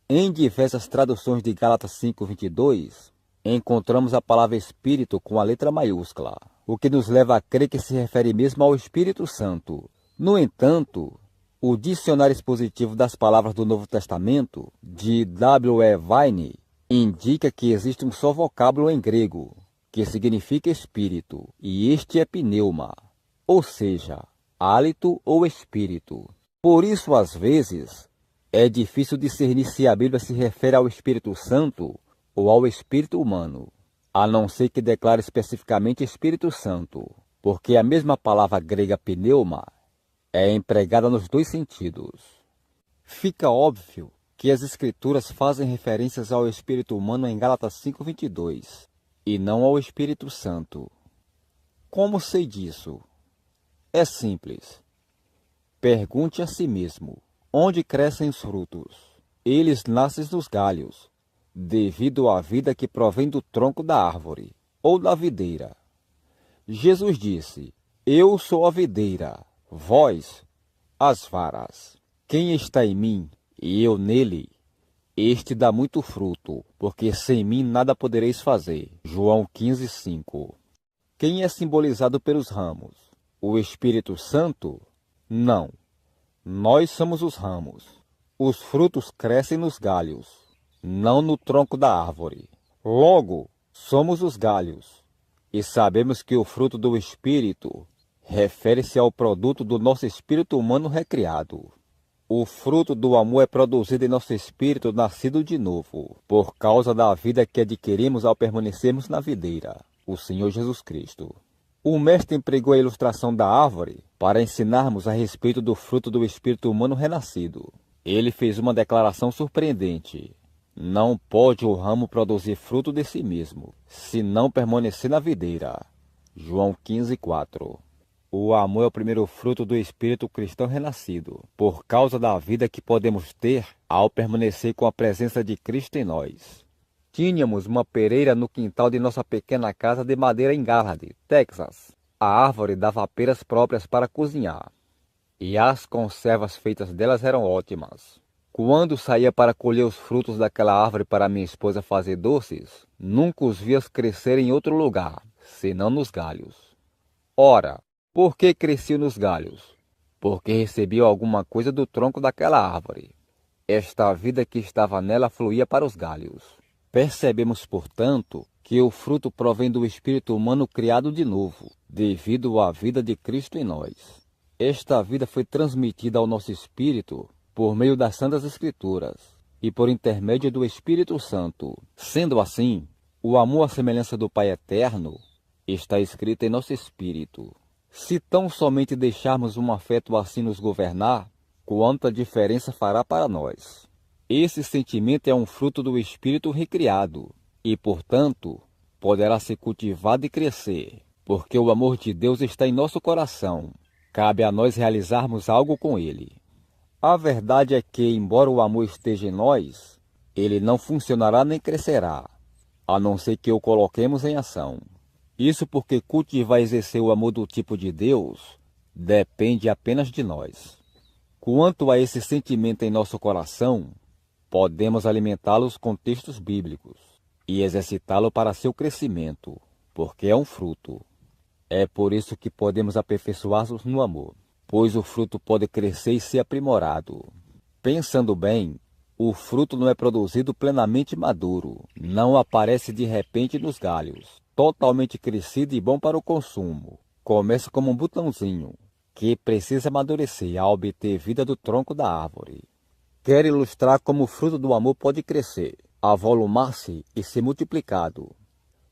Em diversas traduções de Gálatas 5:22, encontramos a palavra Espírito com a letra maiúscula, o que nos leva a crer que se refere mesmo ao Espírito Santo. No entanto, o dicionário expositivo das palavras do Novo Testamento, de W. E. Vine, indica que existe um só vocábulo em grego, que significa espírito, e este é pneuma, ou seja, hálito ou espírito. Por isso, às vezes, é difícil discernir se a Bíblia se refere ao Espírito Santo ou ao Espírito humano, a não ser que declare especificamente Espírito Santo, porque a mesma palavra grega pneuma é empregada nos dois sentidos. Fica óbvio que as Escrituras fazem referências ao Espírito humano em Gálatas 5:22 e não ao Espírito Santo. Como sei disso? É simples. Pergunte a si mesmo: onde crescem os frutos? Eles nascem nos galhos, devido à vida que provém do tronco da árvore ou da videira. Jesus disse: eu sou a videira, vós as varas. Quem está em mim e eu nele, este dá muito fruto, porque sem mim nada podereis fazer. João 15:5. Quem é simbolizado pelos ramos? O Espírito Santo? Não. Nós somos os ramos. Os frutos crescem nos galhos, não no tronco da árvore. Logo, somos os galhos. E sabemos que o fruto do Espírito refere-se ao produto do nosso espírito humano recriado. O fruto do amor é produzido em nosso espírito nascido de novo, por causa da vida que adquirimos ao permanecermos na videira, o Senhor Jesus Cristo. O mestre empregou a ilustração da árvore para ensinarmos a respeito do fruto do espírito humano renascido. Ele fez uma declaração surpreendente: não pode o ramo produzir fruto de si mesmo, se não permanecer na videira. João 15:4. O amor é o primeiro fruto do espírito cristão renascido, por causa da vida que podemos ter ao permanecer com a presença de Cristo em nós. Tínhamos uma pereira no quintal de nossa pequena casa de madeira em Garland, Texas. A árvore dava peras próprias para cozinhar, e as conservas feitas delas eram ótimas. Quando saía para colher os frutos daquela árvore para minha esposa fazer doces, nunca os via crescer em outro lugar, senão nos galhos. Ora, por que cresciam nos galhos? Porque recebiam alguma coisa do tronco daquela árvore. Esta vida que estava nela fluía para os galhos. Percebemos, portanto, que o fruto provém do espírito humano criado de novo, devido à vida de Cristo em nós. Esta vida foi transmitida ao nosso espírito por meio das Santas Escrituras e por intermédio do Espírito Santo. Sendo assim, o amor à semelhança do Pai Eterno está escrito em nosso espírito. Se tão somente deixarmos um afeto assim nos governar, quanta diferença fará para nós? Esse sentimento é um fruto do espírito recriado e, portanto, poderá ser cultivado e crescer, porque o amor de Deus está em nosso coração. Cabe a nós realizarmos algo com ele. A verdade é que, embora o amor esteja em nós, ele não funcionará nem crescerá, a não ser que o coloquemos em ação. Isso porque cultivar e exercer o amor do tipo de Deus depende apenas de nós. Quanto a esse sentimento em nosso coração, podemos alimentá-los com textos bíblicos e exercitá-lo para seu crescimento, porque é um fruto. É por isso que podemos aperfeiçoar-nos no amor, pois o fruto pode crescer e ser aprimorado. Pensando bem, o fruto não é produzido plenamente maduro, não aparece de repente nos galhos, totalmente crescido e bom para o consumo. Começa como um botãozinho, que precisa amadurecer ao obter vida do tronco da árvore. Quero ilustrar como o fruto do amor pode crescer, avolumar-se e ser multiplicado.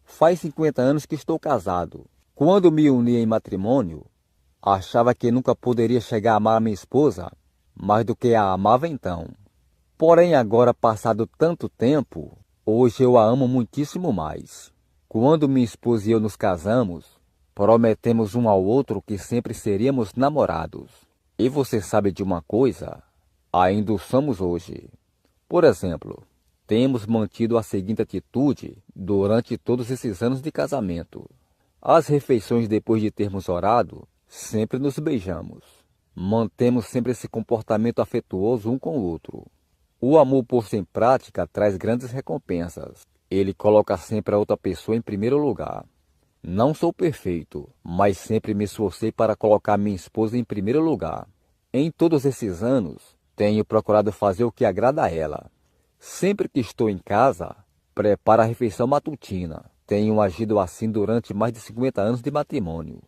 Faz 50 anos que estou casado. Quando me uni em matrimônio, achava que nunca poderia chegar a amar a minha esposa mais do que a amava então. Porém, agora passado tanto tempo, hoje eu a amo muitíssimo mais. Quando minha esposa e eu nos casamos, prometemos um ao outro que sempre seríamos namorados. E você sabe de uma coisa? Ainda o somos hoje. Por exemplo, temos mantido a seguinte atitude durante todos esses anos de casamento. Às refeições, depois de termos orado, sempre nos beijamos. Mantemos sempre esse comportamento afetuoso um com o outro. O amor posto em prática traz grandes recompensas. Ele coloca sempre a outra pessoa em primeiro lugar. Não sou perfeito, mas sempre me esforcei para colocar minha esposa em primeiro lugar. Em todos esses anos, tenho procurado fazer o que agrada a ela. Sempre que estou em casa, preparo a refeição matutina. Tenho agido assim durante mais de 50 anos de matrimônio.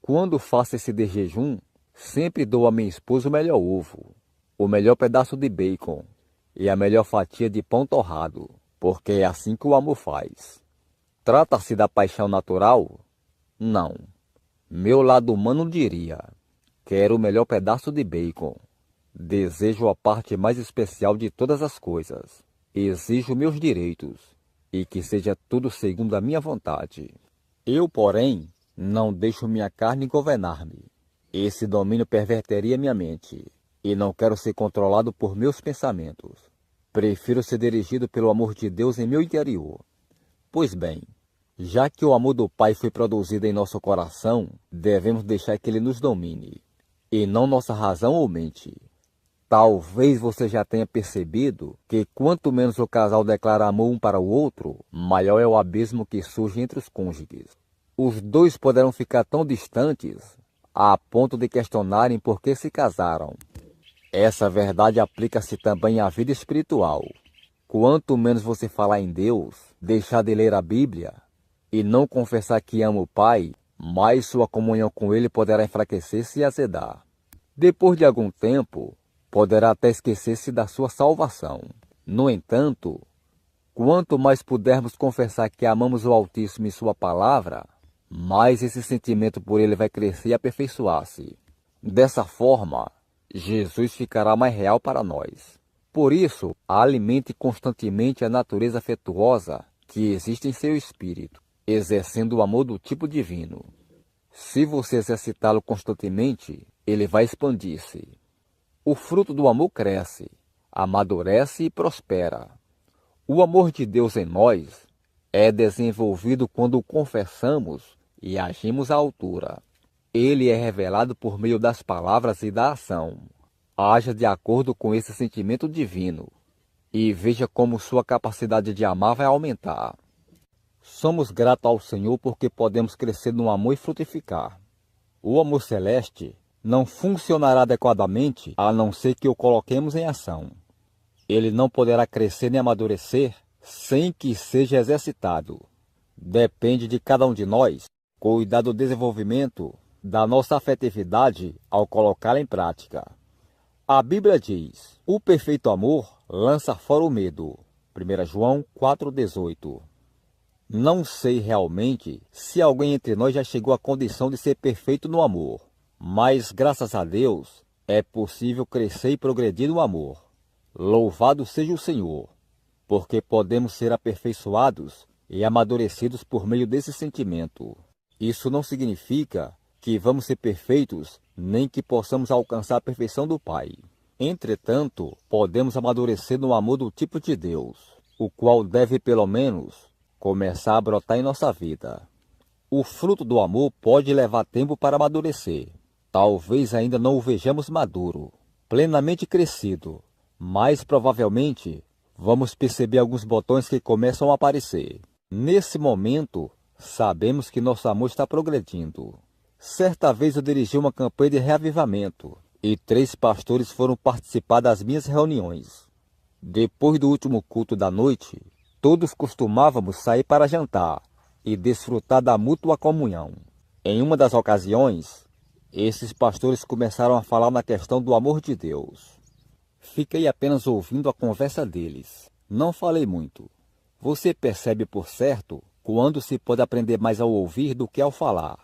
Quando faço esse de jejum, sempre dou à minha esposa o melhor ovo, o melhor pedaço de bacon e a melhor fatia de pão torrado, porque é assim que o amor faz. Trata-se da paixão natural? Não. Meu lado humano diria: quero o melhor pedaço de bacon. Desejo a parte mais especial de todas as coisas. Exijo meus direitos e que seja tudo segundo a minha vontade. Eu, porém, não deixo minha carne governar-me. Esse domínio perverteria minha mente e não quero ser controlado por meus pensamentos. Prefiro ser dirigido pelo amor de Deus em meu interior. Pois bem, já que o amor do Pai foi produzido em nosso coração, devemos deixar que ele nos domine, e não nossa razão ou mente. Talvez você já tenha percebido que quanto menos o casal declara amor um para o outro, maior é o abismo que surge entre os cônjuges. Os dois poderão ficar tão distantes a ponto de questionarem por que se casaram. Essa verdade aplica-se também à vida espiritual. Quanto menos você falar em Deus, deixar de ler a Bíblia e não confessar que ama o Pai, mais sua comunhão com Ele poderá enfraquecer-se e azedar. Depois de algum tempo, poderá até esquecer-se da sua salvação. No entanto, quanto mais pudermos confessar que amamos o Altíssimo e sua palavra, mais esse sentimento por ele vai crescer e aperfeiçoar-se. Dessa forma, Jesus ficará mais real para nós. Por isso, alimente constantemente a natureza afetuosa que existe em seu espírito, exercendo o amor do tipo divino. Se você exercitá-lo constantemente, ele vai expandir-se. O fruto do amor cresce, amadurece e prospera. O amor de Deus em nós é desenvolvido quando o confessamos e agimos à altura. Ele é revelado por meio das palavras e da ação. Haja de acordo com esse sentimento divino e veja como sua capacidade de amar vai aumentar. Somos gratos ao Senhor porque podemos crescer no amor e frutificar. O amor celeste não funcionará adequadamente a não ser que o coloquemos em ação. Ele não poderá crescer nem amadurecer sem que seja exercitado. Depende de cada um de nós cuidar do desenvolvimento da nossa afetividade ao colocá-la em prática. A Bíblia diz: o perfeito amor lança fora o medo. 1 João 4,18. Não sei realmente se alguém entre nós já chegou à condição de ser perfeito no amor, mas graças a Deus é possível crescer e progredir no amor. Louvado seja o Senhor, porque podemos ser aperfeiçoados e amadurecidos por meio desse sentimento. Isso não significa que vamos ser perfeitos, nem que possamos alcançar a perfeição do Pai. Entretanto, podemos amadurecer no amor do tipo de Deus, o qual deve, pelo menos, começar a brotar em nossa vida. O fruto do amor pode levar tempo para amadurecer. Talvez ainda não o vejamos maduro, plenamente crescido, mas provavelmente vamos perceber alguns botões que começam a aparecer. Nesse momento, sabemos que nosso amor está progredindo. Certa vez eu dirigi uma campanha de reavivamento e 3 pastores foram participar das minhas reuniões. Depois do último culto da noite, todos costumávamos sair para jantar e desfrutar da mútua comunhão. Em uma das ocasiões, esses pastores começaram a falar na questão do amor de Deus. Fiquei apenas ouvindo a conversa deles. Não falei muito. Você percebe por certo quando se pode aprender mais ao ouvir do que ao falar,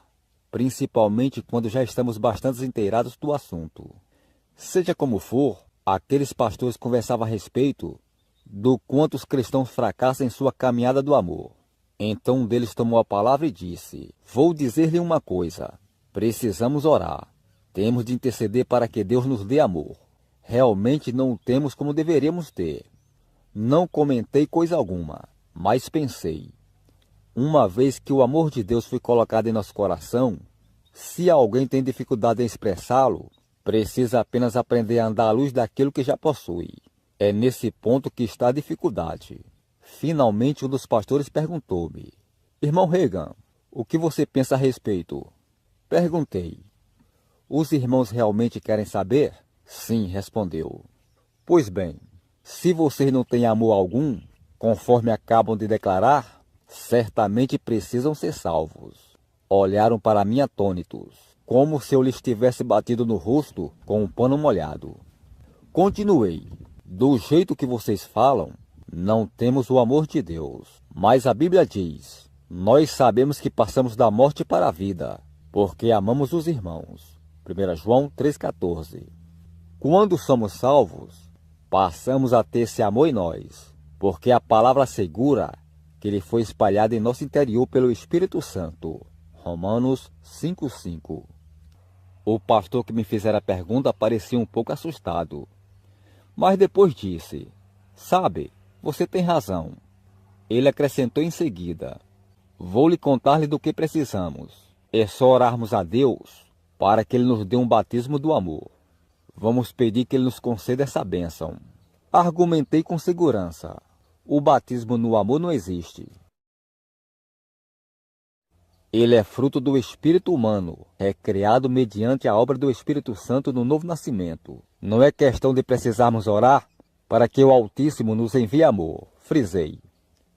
principalmente quando já estamos bastante inteirados do assunto. Seja como for, aqueles pastores conversavam a respeito do quanto os cristãos fracassam em sua caminhada do amor. Então um deles tomou a palavra e disse: vou dizer-lhe uma coisa, precisamos orar, temos de interceder para que Deus nos dê amor. Realmente não o temos como deveríamos ter. Não comentei coisa alguma, mas pensei, uma vez que o amor de Deus foi colocado em nosso coração, se alguém tem dificuldade em expressá-lo, precisa apenas aprender a andar à luz daquilo que já possui. É nesse ponto que está a dificuldade. Finalmente, um dos pastores perguntou-me: irmão Reagan, o que você pensa a respeito? Perguntei: os irmãos realmente querem saber? Sim, respondeu. Pois bem, se vocês não têm amor algum, conforme acabam de declarar, certamente precisam ser salvos. Olharam para mim atônitos, como se eu lhes tivesse batido no rosto com um pano molhado. Continuei. Do jeito que vocês falam, não temos o amor de Deus. Mas a Bíblia diz, nós sabemos que passamos da morte para a vida, porque amamos os irmãos. 1 João 3,14. Quando somos salvos, passamos a ter esse amor em nós, porque a palavra assegura que ele foi espalhado em nosso interior pelo Espírito Santo. Romanos 5,5. O pastor que me fizera a pergunta parecia um pouco assustado. Mas depois disse, sabe, você tem razão. Ele acrescentou em seguida, vou lhe contar-lhe do que precisamos. É só orarmos a Deus para que Ele nos dê um batismo do amor. Vamos pedir que Ele nos conceda essa bênção. Argumentei com segurança. O batismo no amor não existe. Ele é fruto do espírito humano, criado mediante a obra do Espírito Santo no novo nascimento. Não é questão de precisarmos orar para que o Altíssimo nos envie amor, frisei,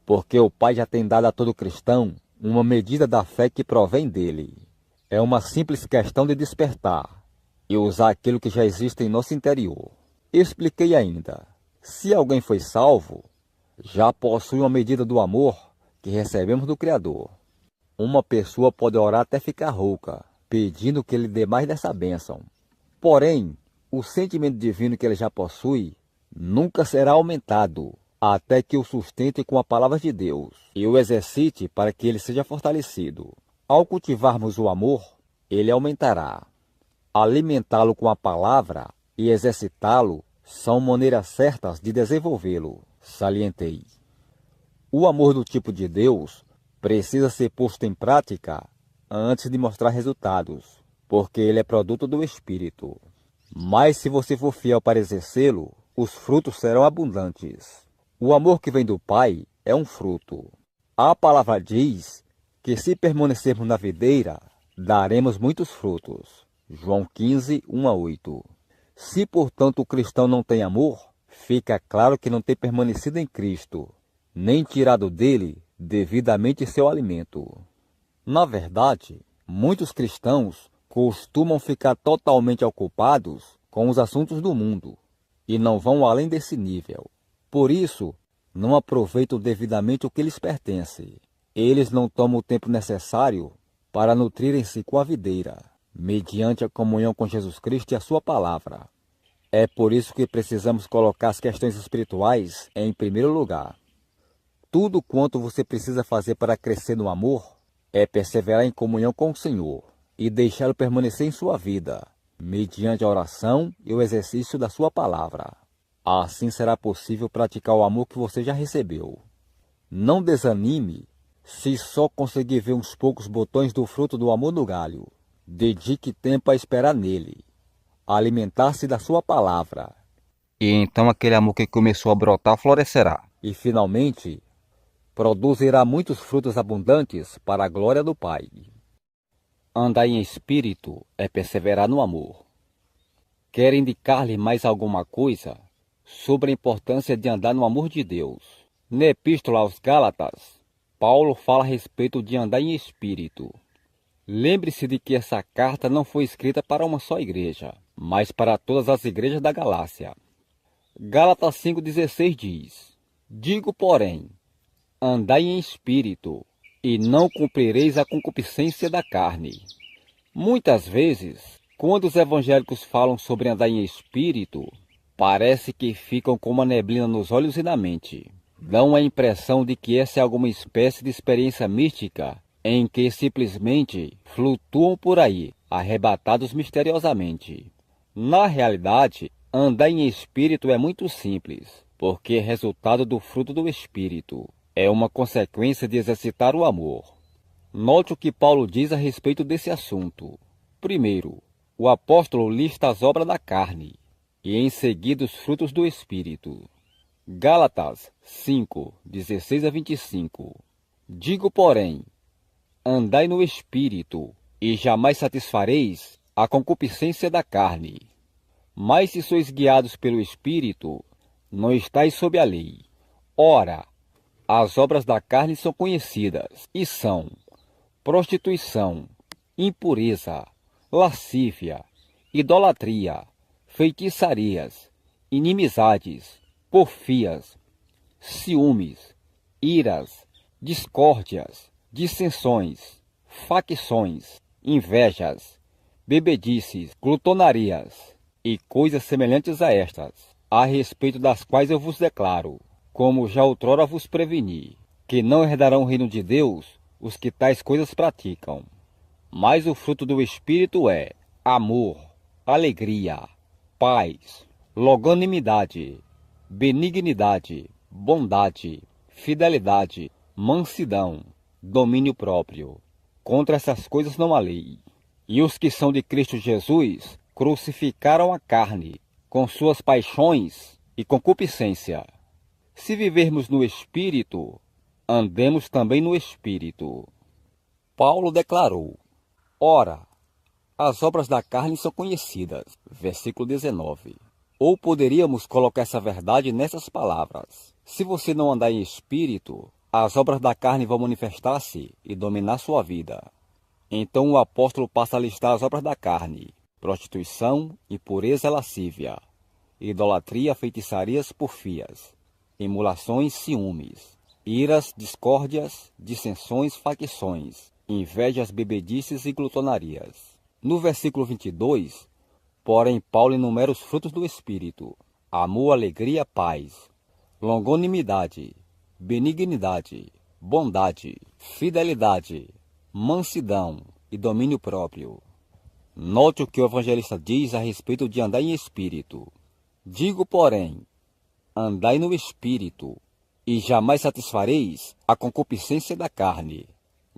porque o Pai já tem dado a todo cristão uma medida da fé que provém dele. É uma simples questão de despertar e usar aquilo que já existe em nosso interior. Expliquei ainda, se alguém foi salvo, já possui uma medida do amor que recebemos do Criador. Uma pessoa pode orar até ficar rouca, pedindo que ele dê mais dessa bênção. Porém, o sentimento divino que ele já possui nunca será aumentado, até que o sustente com a palavra de Deus e o exercite para que ele seja fortalecido. Ao cultivarmos o amor, ele aumentará. Alimentá-lo com a palavra e exercitá-lo são maneiras certas de desenvolvê-lo, salientei. O amor do tipo de Deus precisa ser posto em prática antes de mostrar resultados, porque ele é produto do Espírito. Mas se você for fiel para exercê-lo, os frutos serão abundantes. O amor que vem do Pai é um fruto. A palavra diz que se permanecermos na videira, daremos muitos frutos. João 15, 1-8. Se, portanto, o cristão não tem amor, fica claro que não tem permanecido em Cristo, nem tirado dele devidamente seu alimento. Na verdade, muitos cristãos costumam ficar totalmente ocupados com os assuntos do mundo e não vão além desse nível. Por isso, não aproveitam devidamente o que lhes pertence. Eles não tomam o tempo necessário para nutrirem-se com a videira, mediante a comunhão com Jesus Cristo e a sua palavra. É por isso que precisamos colocar as questões espirituais em primeiro lugar. Tudo quanto você precisa fazer para crescer no amor é perseverar em comunhão com o Senhor e deixá-lo permanecer em sua vida, mediante a oração e o exercício da sua palavra. Assim será possível praticar o amor que você já recebeu. Não desanime se só conseguir ver uns poucos botões do fruto do amor no galho. Dedique tempo a esperar nele, a alimentar-se da sua palavra. E então aquele amor que começou a brotar florescerá. E finalmente produzirá muitos frutos abundantes para a glória do Pai. Andar em espírito é perseverar no amor. Quer indicar-lhe mais alguma coisa sobre a importância de andar no amor de Deus? Na Epístola aos Gálatas, Paulo fala a respeito de andar em espírito. Lembre-se de que essa carta não foi escrita para uma só igreja, mas para todas as igrejas da Galácia. Gálatas 5,16 diz, digo, porém, andai em espírito, e não cumprireis a concupiscência da carne. Muitas vezes, quando os evangélicos falam sobre andar em espírito, parece que ficam com uma neblina nos olhos e na mente. Dão a impressão de que essa é alguma espécie de experiência mística, em que simplesmente flutuam por aí, arrebatados misteriosamente. Na realidade, andar em espírito é muito simples, porque é resultado do fruto do Espírito. É uma consequência de exercitar o amor. Note o que Paulo diz a respeito desse assunto. Primeiro, o apóstolo lista as obras da carne, e em seguida os frutos do Espírito. Gálatas 5, 16-25. Digo, porém, andai no Espírito, e jamais satisfareis a concupiscência da carne. Mas se sois guiados pelo Espírito, não estáis sob a lei. Ora, As obras da carne são conhecidas e são prostituição, impureza, lascívia, idolatria, feitiçarias, inimizades, porfias, ciúmes, iras, discórdias, dissensões, facções, invejas, bebedices, glutonarias e coisas semelhantes a estas, a respeito das quais eu vos declaro, como já outrora vos preveni, que não herdarão o reino de Deus os que tais coisas praticam. Mas o fruto do Espírito é amor, alegria, paz, longanimidade, benignidade, bondade, fidelidade, mansidão, domínio próprio. Contra essas coisas não há lei. E os que são de Cristo Jesus crucificaram a carne, com suas paixões e concupiscência. Se vivermos no Espírito, andemos também no Espírito. Paulo declarou: ora, as obras da carne são conhecidas. Versículo 19. Ou poderíamos colocar essa verdade nessas palavras: se você não andar em Espírito, as obras da carne vão manifestar-se e dominar sua vida. Então o apóstolo passa a listar as obras da carne: prostituição, impureza, lascívia, idolatria, feitiçarias, porfias, emulações, ciúmes, iras, discórdias, dissensões, facções, invejas, bebedices e glutonarias. No versículo 22, porém, Paulo enumera os frutos do Espírito: amor, alegria, paz, longanimidade, benignidade, bondade, fidelidade, mansidão e domínio próprio. Note o que o evangelista diz a respeito de andar em Espírito. Digo, porém, andai no Espírito, e jamais satisfareis a concupiscência da carne.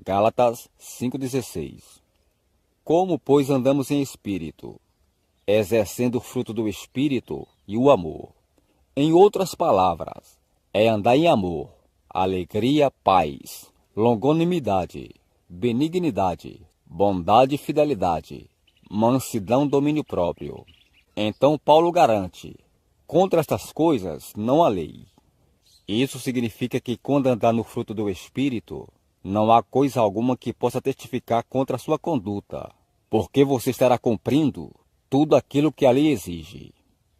Gálatas 5,16. Como, pois, andamos em Espírito? Exercendo o fruto do Espírito e o amor. Em outras palavras, é andar em amor, alegria, paz, longanimidade, benignidade, bondade e fidelidade, mansidão, domínio próprio. Então Paulo garante: contra estas coisas não há lei. Isso significa que quando andar no fruto do Espírito, não há coisa alguma que possa testificar contra a sua conduta, porque você estará cumprindo tudo aquilo que a lei exige.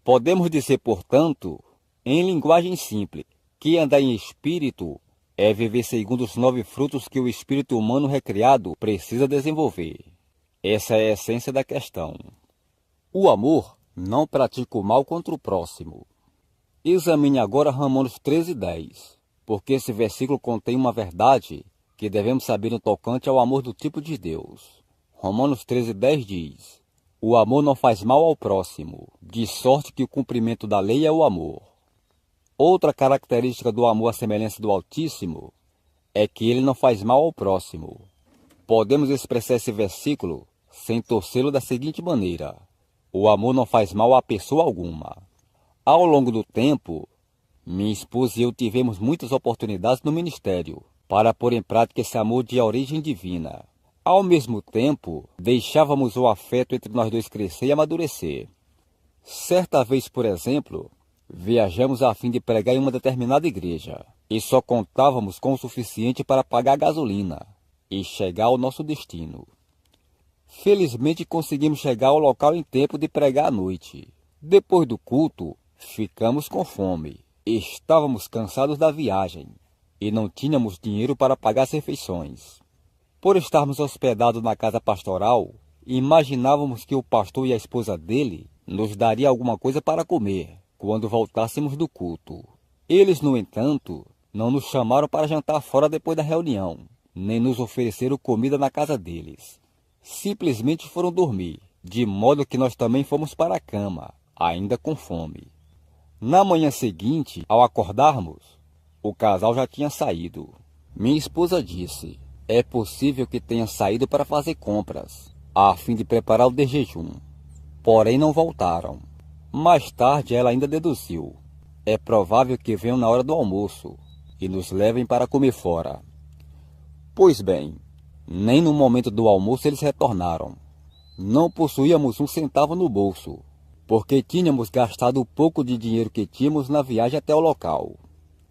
Podemos dizer, portanto, em linguagem simples, que andar em Espírito é viver segundo os 9 frutos que o espírito humano recriado precisa desenvolver. Essa é a essência da questão. O amor não pratica o mal contra o próximo. Examine agora Romanos 13:10, porque esse versículo contém uma verdade que devemos saber no tocante ao amor do tipo de Deus. Romanos 13:10 diz: o amor não faz mal ao próximo, de sorte que o cumprimento da lei é o amor. Outra característica do amor à semelhança do Altíssimo é que ele não faz mal ao próximo. Podemos expressar esse versículo sem torcê-lo da seguinte maneira: o amor não faz mal a pessoa alguma. Ao longo do tempo, minha esposa e eu tivemos muitas oportunidades no ministério para pôr em prática esse amor de origem divina. Ao mesmo tempo, deixávamos o afeto entre nós dois crescer e amadurecer. Certa vez, por exemplo, viajamos a fim de pregar em uma determinada igreja e só contávamos com o suficiente para pagar a gasolina e chegar ao nosso destino. Felizmente conseguimos chegar ao local em tempo de pregar à noite. Depois do culto, ficamos com fome. Estávamos cansados da viagem e não tínhamos dinheiro para pagar as refeições. Por estarmos hospedados na casa pastoral, imaginávamos que o pastor e a esposa dele nos daria alguma coisa para comer quando voltássemos do culto. Eles, no entanto, não nos chamaram para jantar fora depois da reunião, nem nos ofereceram comida na casa deles. Simplesmente foram dormir, de modo que nós também fomos para a cama, ainda com fome. Na manhã seguinte, ao acordarmos, o casal já tinha saído. Minha esposa disse: é possível que tenha saído para fazer compras, a fim de preparar o de jejum. Porém não voltaram. Mais tarde ela ainda deduziu: é provável que venham na hora do almoço e nos levem para comer fora. Pois bem, nem no momento do almoço eles retornaram. Não possuíamos um centavo no bolso, porque tínhamos gastado o pouco de dinheiro que tínhamos na viagem até o local.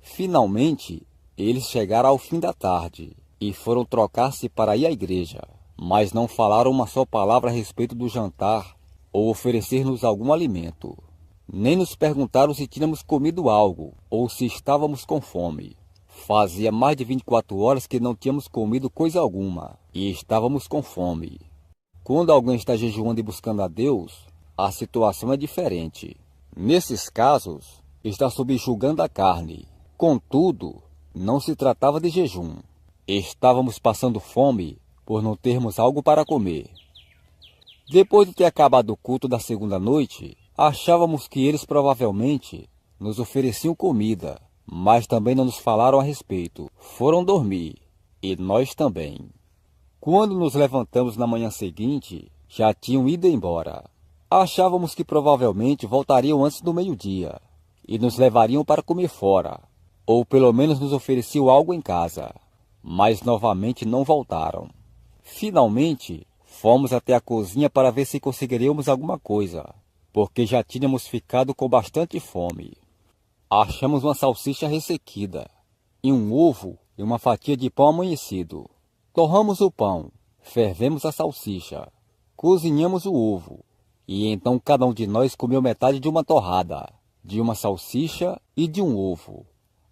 Finalmente, Eles chegaram ao fim da tarde e foram trocar-se para ir à igreja, mas não falaram uma só palavra a respeito do jantar ou oferecer-nos algum alimento. Nem nos perguntaram se tínhamos comido algo ou se estávamos com fome. Fazia mais de 24 horas que não tínhamos comido coisa alguma e estávamos com fome. Quando alguém está jejuando e buscando a Deus, a situação é diferente. Nesses casos, está subjugando a carne. Contudo, não se tratava de jejum. Estávamos passando fome por não termos algo para comer. Depois de ter acabado o culto da segunda noite, achávamos que eles provavelmente nos ofereciam comida, mas também não nos falaram a respeito. Foram dormir, e nós também. Quando nos levantamos na manhã seguinte, já tinham ido embora. Achávamos que provavelmente voltariam antes do meio-dia e nos levariam para comer fora, ou pelo menos nos ofereciam algo em casa, mas novamente não voltaram. Finalmente, fomos até a cozinha para ver se conseguiríamos alguma coisa, porque já tínhamos ficado com bastante fome. Achamos uma salsicha ressequida, e um ovo e uma fatia de pão amanhecido. Torramos o pão, fervemos a salsicha, cozinhamos o ovo, e então cada um de nós comeu metade de uma torrada, de uma salsicha e de um ovo,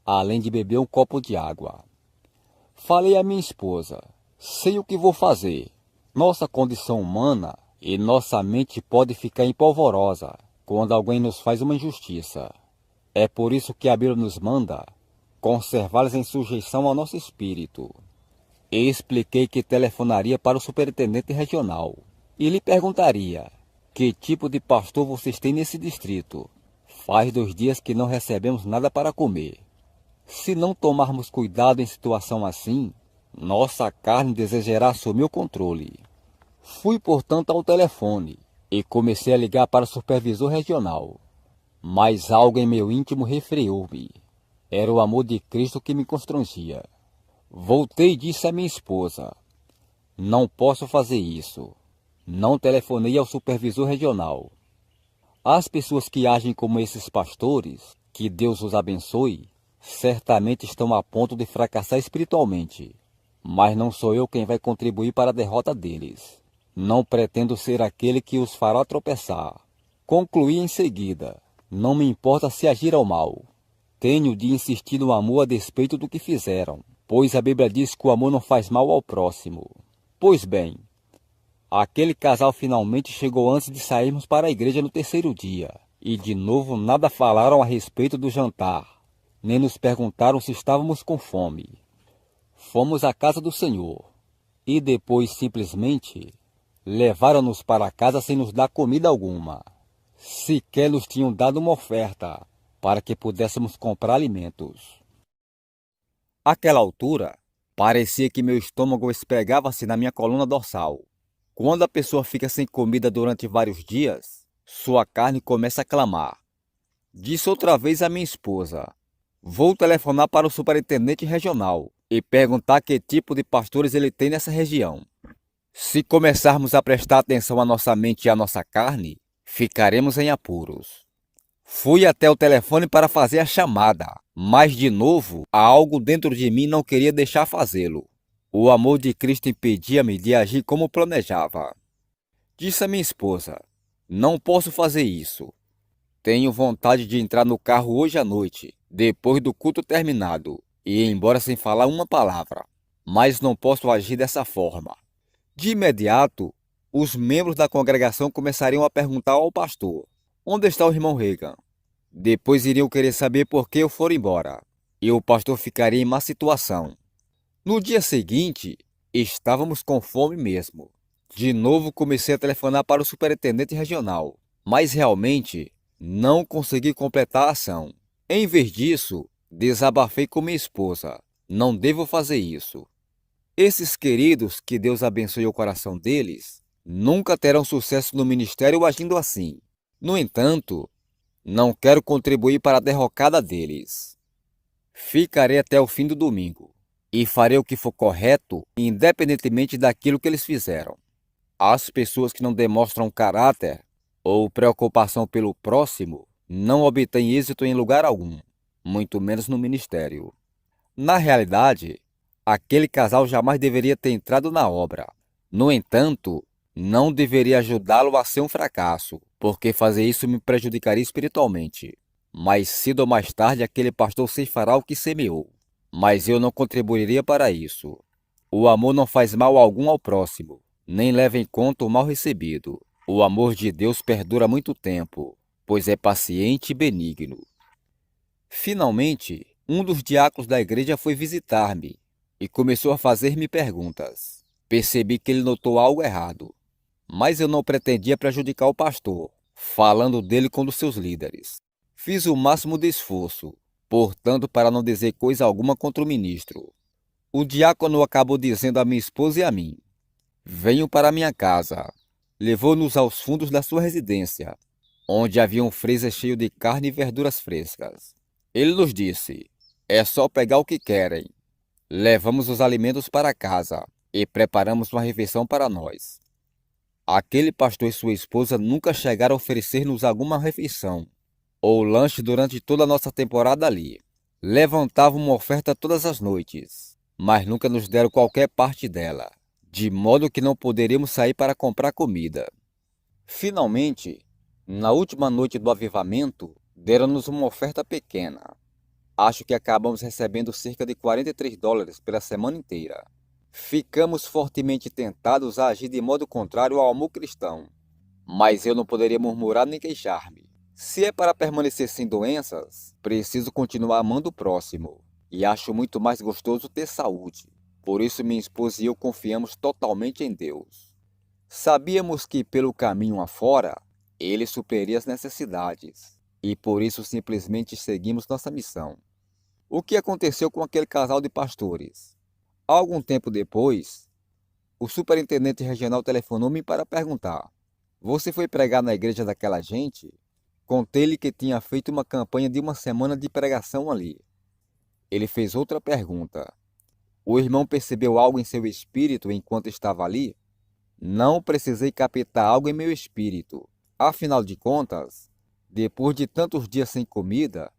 além de beber um copo de água. Falei à minha esposa, sei o que vou fazer. Nossa condição humana e nossa mente pode ficar empolvorosa quando alguém nos faz uma injustiça. É por isso que a Bíblia nos manda conservá-las em sujeição ao nosso espírito. E expliquei que telefonaria para o superintendente regional e lhe perguntaria: que tipo de pastor vocês têm nesse distrito? Faz 2 dias que não recebemos nada para comer. Se não tomarmos cuidado em situação assim, nossa carne desejará assumir o controle. Fui, portanto, ao telefone e comecei a ligar para o supervisor regional. Mas algo em meu íntimo refreou-me. Era o amor de Cristo que me constrangia. Voltei e disse à minha esposa: não posso fazer isso. Não telefonei ao supervisor regional. As pessoas que agem como esses pastores, que Deus os abençoe, certamente estão a ponto de fracassar espiritualmente. Mas não sou eu quem vai contribuir para a derrota deles. Não pretendo ser aquele que os fará tropeçar. Concluí em seguida: não me importa se agir ao mal. Tenho de insistir no amor a despeito do que fizeram, pois a Bíblia diz que o amor não faz mal ao próximo. Pois bem, aquele casal finalmente chegou antes de sairmos para a igreja no 3º dia, e de novo nada falaram a respeito do jantar, nem nos perguntaram se estávamos com fome. Fomos à casa do Senhor, e depois simplesmente levaram-nos para casa sem nos dar comida alguma. Sequer nos tinham dado uma oferta para que pudéssemos comprar alimentos. Àquela altura, parecia que meu estômago espregava-se na minha coluna dorsal. Quando a pessoa fica sem comida durante vários dias, sua carne começa a clamar. Disse outra vez à minha esposa: vou telefonar para o superintendente regional e perguntar que tipo de pastores ele tem nessa região. Se começarmos a prestar atenção à nossa mente e à nossa carne, ficaremos em apuros. Fui até o telefone para fazer a chamada, mas de novo, algo dentro de mim não queria deixar fazê-lo. O amor de Cristo impedia-me de agir como planejava. Disse a minha esposa: não posso fazer isso. Tenho vontade de entrar no carro hoje à noite, depois do culto terminado, e ir embora sem falar uma palavra. Mas não posso agir dessa forma. De imediato, os membros da congregação começariam a perguntar ao pastor: onde está o irmão Reagan? Depois iriam querer saber por que eu for embora, e o pastor ficaria em má situação. No dia seguinte, estávamos com fome mesmo. De novo comecei a telefonar para o superintendente regional, mas realmente não consegui completar a ação. Em vez disso, desabafei com minha esposa: não devo fazer isso. Esses queridos, que Deus abençoe o coração deles, nunca terão sucesso no ministério agindo assim. No entanto, não quero contribuir para a derrocada deles. Ficarei até o fim do domingo e farei o que for correto, independentemente daquilo que eles fizeram. As pessoas que não demonstram caráter ou preocupação pelo próximo não obtêm êxito em lugar algum, muito menos no ministério. Na realidade, aquele casal jamais deveria ter entrado na obra. No entanto, não deveria ajudá-lo a ser um fracasso, porque fazer isso me prejudicaria espiritualmente. Mais cedo ou mais tarde, aquele pastor ceifará o que semeou. Mas eu não contribuiria para isso. O amor não faz mal algum ao próximo, nem leva em conta o mal recebido. O amor de Deus perdura muito tempo, pois é paciente e benigno. Finalmente, um dos diáconos da igreja foi visitar-me e começou a fazer-me perguntas. Percebi que ele notou algo errado, mas eu não pretendia prejudicar o pastor, falando dele com um dos seus líderes. Fiz o máximo de esforço, portanto, para não dizer coisa alguma contra o ministro. O diácono acabou dizendo a minha esposa e a mim: "Venham para minha casa." Levou-nos aos fundos da sua residência, onde havia um freezer cheio de carne e verduras frescas. Ele nos disse: "É só pegar o que querem." Levamos os alimentos para casa e preparamos uma refeição para nós. Aquele pastor e sua esposa nunca chegaram a oferecer-nos alguma refeição ou lanche durante toda a nossa temporada ali. Levantavam uma oferta todas as noites, mas nunca nos deram qualquer parte dela, de modo que não poderíamos sair para comprar comida. Finalmente, na última noite do avivamento, deram-nos uma oferta pequena. Acho que acabamos recebendo cerca de $43 pela semana inteira. Ficamos fortemente tentados a agir de modo contrário ao amor cristão, mas eu não poderia murmurar nem queixar-me. Se é para permanecer sem doenças, preciso continuar amando o próximo, e acho muito mais gostoso ter saúde. Por isso minha esposa e eu confiamos totalmente em Deus. Sabíamos que pelo caminho afora, Ele supriria as necessidades, e por isso simplesmente seguimos nossa missão. O que aconteceu com aquele casal de pastores? Algum tempo depois, o superintendente regional telefonou-me para perguntar: "Você foi pregar na igreja daquela gente?" Contei-lhe que tinha feito uma campanha de uma semana de pregação ali. Ele fez outra pergunta: "O irmão percebeu algo em seu espírito enquanto estava ali?" Não precisei captar algo em meu espírito. Afinal de contas, depois de tantos dias sem comida,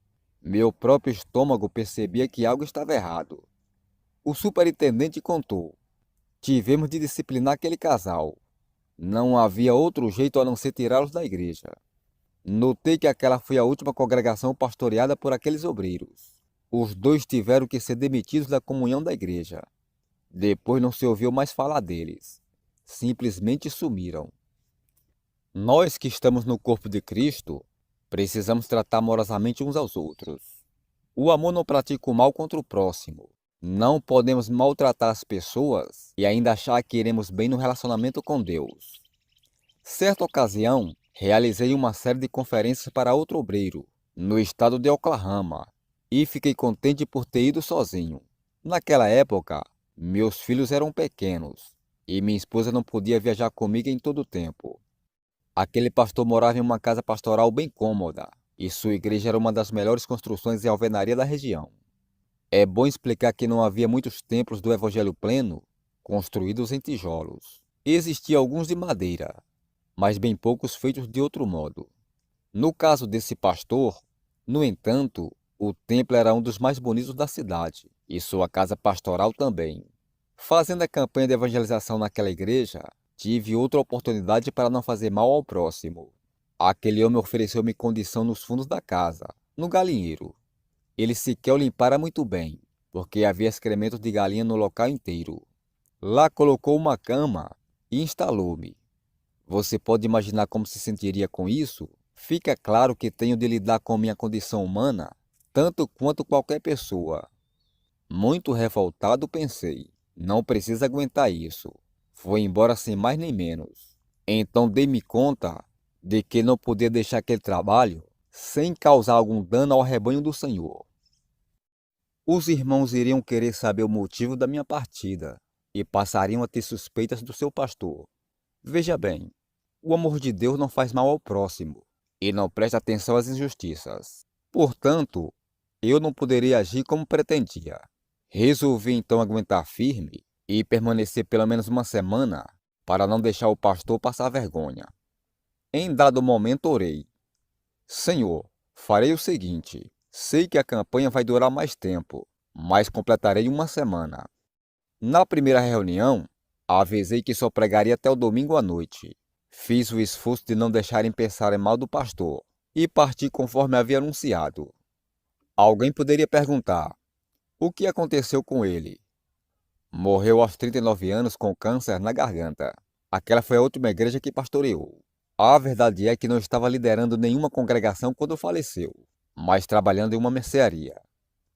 meu próprio estômago percebia que algo estava errado. O superintendente contou: "Tivemos de disciplinar aquele casal. Não havia outro jeito a não ser tirá-los da igreja." Notei que aquela foi a última congregação pastoreada por aqueles obreiros. Os dois tiveram que ser demitidos da comunhão da igreja. Depois não se ouviu mais falar deles. Simplesmente sumiram. Nós que estamos no corpo de Cristo, precisamos tratar amorosamente uns aos outros. O amor não pratica o mal contra o próximo. Não podemos maltratar as pessoas e ainda achar que iremos bem no relacionamento com Deus. Certa ocasião, realizei uma série de conferências para outro obreiro, no estado de Oklahoma, e fiquei contente por ter ido sozinho. Naquela época, meus filhos eram pequenos e minha esposa não podia viajar comigo em todo o tempo. Aquele pastor morava em uma casa pastoral bem cômoda e sua igreja era uma das melhores construções em alvenaria da região. É bom explicar que não havia muitos templos do Evangelho pleno construídos em tijolos. Existiam alguns de madeira, mas bem poucos feitos de outro modo. No caso desse pastor, no entanto, o templo era um dos mais bonitos da cidade, e sua casa pastoral também. Fazendo a campanha de evangelização naquela igreja, tive outra oportunidade para não fazer mal ao próximo. Aquele homem ofereceu-me condição nos fundos da casa, no galinheiro. Ele sequer o limpara muito bem, porque havia excrementos de galinha no local inteiro. Lá colocou uma cama e instalou-me. Você pode imaginar como se sentiria com isso? Fica claro que tenho de lidar com minha condição humana, tanto quanto qualquer pessoa. Muito revoltado, pensei: não precisa aguentar isso. Foi embora sem mais nem menos. Então dei-me conta de que não podia deixar aquele trabalho sem causar algum dano ao rebanho do Senhor. Os irmãos iriam querer saber o motivo da minha partida e passariam a ter suspeitas do seu pastor. Veja bem, o amor de Deus não faz mal ao próximo e não presta atenção às injustiças. Portanto, eu não poderia agir como pretendia. Resolvi então aguentar firme e permanecer pelo menos uma semana para não deixar o pastor passar vergonha. Em dado momento orei: "Senhor, farei o seguinte: sei que a campanha vai durar mais tempo, mas completarei uma semana. Na primeira reunião, avisei que só pregaria até o domingo à noite. Fiz o esforço de não deixarem pensarem mal do pastor e parti conforme havia anunciado. Alguém poderia perguntar: o que aconteceu com ele? Morreu aos 39 anos com câncer na garganta. Aquela foi a última igreja que pastoreou. A verdade é que não estava liderando nenhuma congregação quando faleceu, mas trabalhando em uma mercearia.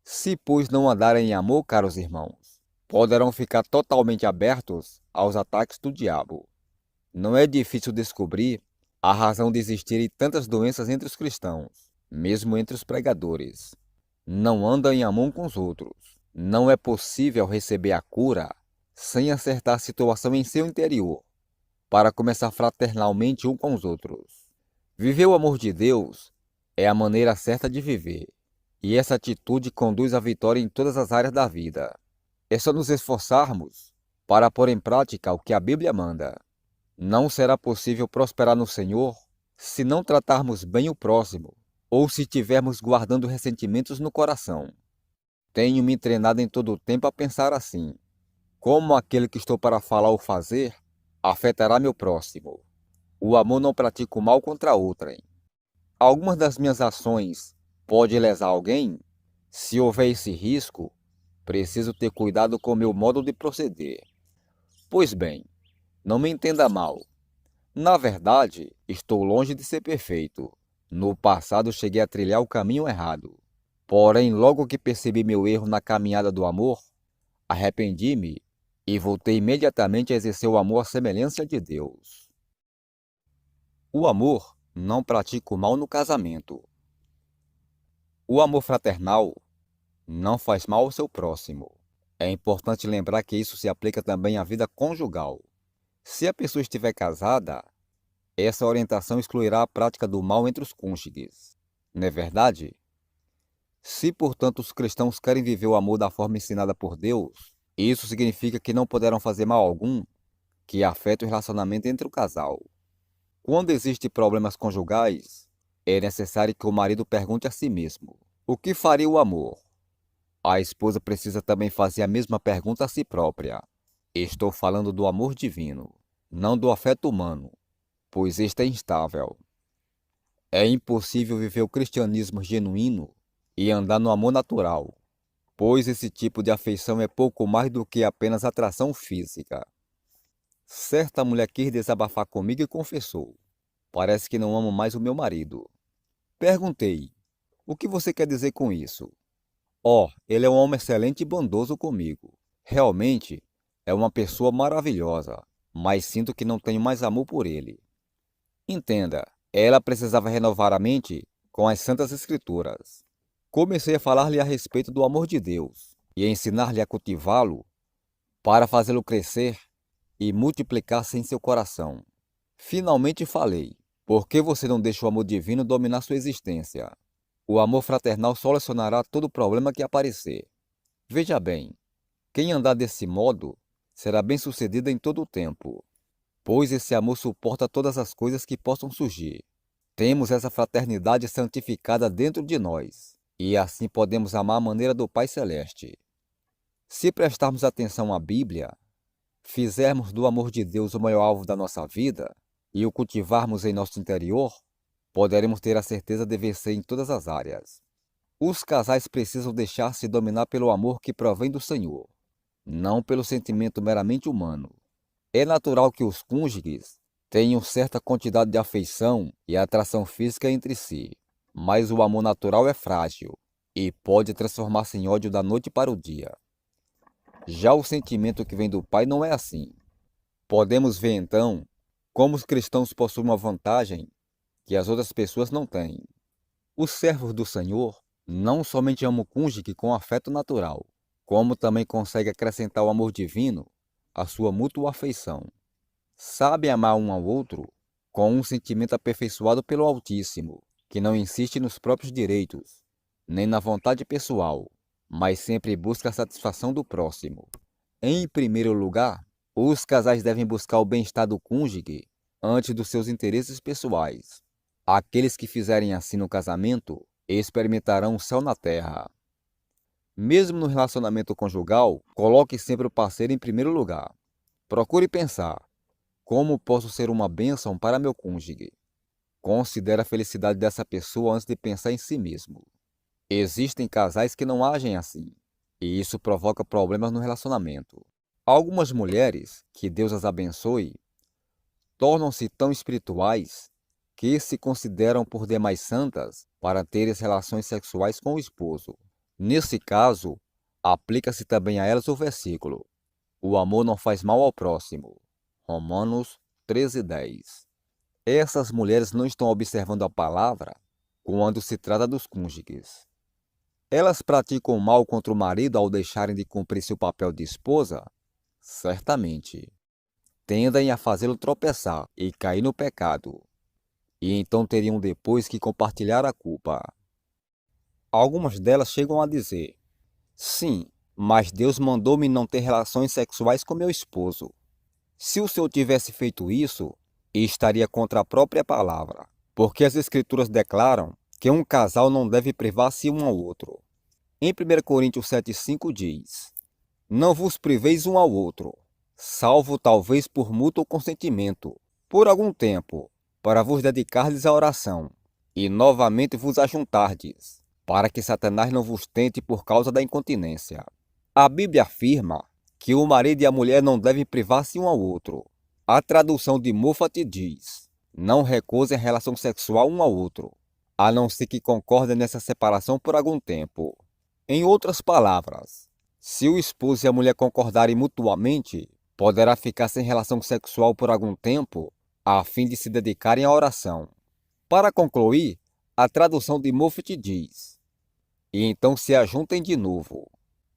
Se, pois, não andarem em amor, caros irmãos, poderão ficar totalmente abertos aos ataques do diabo. Não é difícil descobrir a razão de existirem tantas doenças entre os cristãos, mesmo entre os pregadores. Não andam em amor com os outros. Não é possível receber a cura sem acertar a situação em seu interior, para começar fraternalmente um com os outros. Viver o amor de Deus é a maneira certa de viver, e essa atitude conduz à vitória em todas as áreas da vida. É só nos esforçarmos para pôr em prática o que a Bíblia manda. Não será possível prosperar no Senhor se não tratarmos bem o próximo ou se tivermos guardando ressentimentos no coração. Tenho me treinado em todo o tempo a pensar assim: como aquele que estou para falar ou fazer afetará meu próximo? O amor não pratica o mal contra outrem. Algumas das minhas ações pode lesar alguém? Se houver esse risco, preciso ter cuidado com meu modo de proceder. Pois bem, não me entenda mal. Na verdade, estou longe de ser perfeito. No passado cheguei a trilhar o caminho errado. Porém, logo que percebi meu erro na caminhada do amor, arrependi-me e voltei imediatamente a exercer o amor à semelhança de Deus. O amor não pratica o mal no casamento. O amor fraternal não faz mal ao seu próximo. É importante lembrar que isso se aplica também à vida conjugal. Se a pessoa estiver casada, essa orientação excluirá a prática do mal entre os cônjuges. Não é verdade? Se, portanto, os cristãos querem viver o amor da forma ensinada por Deus, isso significa que não poderão fazer mal algum que afete o relacionamento entre o casal. Quando existem problemas conjugais, é necessário que o marido pergunte a si mesmo: o que faria o amor? A esposa precisa também fazer a mesma pergunta a si própria. Estou falando do amor divino, não do afeto humano, pois este é instável. É impossível viver o cristianismo genuíno e andar no amor natural, pois esse tipo de afeição é pouco mais do que apenas atração física. Certa mulher quis desabafar comigo e confessou: parece que não amo mais o meu marido. Perguntei: o que você quer dizer com isso? Oh, ele é um homem excelente e bondoso comigo. Realmente é uma pessoa maravilhosa, mas sinto que não tenho mais amor por ele. Entenda, ela precisava renovar a mente com as Santas Escrituras. Comecei a falar-lhe a respeito do amor de Deus e a ensinar-lhe a cultivá-lo para fazê-lo crescer e multiplicar-se em seu coração. Finalmente falei: por que você não deixa o amor divino dominar sua existência? O amor fraternal solucionará todo problema que aparecer. Veja bem, quem andar desse modo será bem-sucedido em todo o tempo, pois esse amor suporta todas as coisas que possam surgir. Temos essa fraternidade santificada dentro de nós, e assim podemos amar a maneira do Pai Celeste. Se prestarmos atenção à Bíblia, fizermos do amor de Deus o maior alvo da nossa vida e o cultivarmos em nosso interior, poderemos ter a certeza de vencer em todas as áreas. Os casais precisam deixar-se dominar pelo amor que provém do Senhor, não pelo sentimento meramente humano. É natural que os cônjuges tenham certa quantidade de afeição e atração física entre si, mas o amor natural é frágil e pode transformar-se em ódio da noite para o dia. Já o sentimento que vem do Pai não é assim. Podemos ver então como os cristãos possuem uma vantagem que as outras pessoas não têm. Os servos do Senhor não somente amam o cônjuge com afeto natural, como também conseguem acrescentar o amor divino à sua mútua afeição. Sabem amar um ao outro com um sentimento aperfeiçoado pelo Altíssimo, que não insiste nos próprios direitos, nem na vontade pessoal, mas sempre busca a satisfação do próximo. Em primeiro lugar, os casais devem buscar o bem-estar do cônjuge antes dos seus interesses pessoais. Aqueles que fizerem assim no casamento experimentarão o céu na terra. Mesmo no relacionamento conjugal, coloque sempre o parceiro em primeiro lugar. Procure pensar: como posso ser uma bênção para meu cônjuge? Considere a felicidade dessa pessoa antes de pensar em si mesmo. Existem casais que não agem assim, e isso provoca problemas no relacionamento. Algumas mulheres, que Deus as abençoe, tornam-se tão espirituais que se consideram por demais santas para terem relações sexuais com o esposo. Nesse caso, aplica-se também a elas o versículo: o amor não faz mal ao próximo. Romanos 13:10. Essas mulheres não estão observando a palavra quando se trata dos cônjuges. Elas praticam mal contra o marido ao deixarem de cumprir seu papel de esposa? Certamente. Tendem a fazê-lo tropeçar e cair no pecado, e então teriam depois que compartilhar a culpa. Algumas delas chegam a dizer: sim, mas Deus mandou-me não ter relações sexuais com meu esposo. Se o Senhor tivesse feito isso, estaria contra a própria palavra, porque as Escrituras declaram que um casal não deve privar-se um ao outro. Em 1 Coríntios 7,5 diz: não vos priveis um ao outro, salvo talvez por mútuo consentimento, por algum tempo, para vos dedicardes à oração, e novamente vos ajuntardes, para que Satanás não vos tente por causa da incontinência. A Bíblia afirma que o marido e a mulher não devem privar-se um ao outro. A tradução de Moffat diz: não recusem a relação sexual um ao outro, a não ser que concordem nessa separação por algum tempo. Em outras palavras, se o esposo e a mulher concordarem mutuamente, poderá ficar sem relação sexual por algum tempo, a fim de se dedicarem à oração. Para concluir, a tradução de Moffat diz: e então se ajuntem de novo.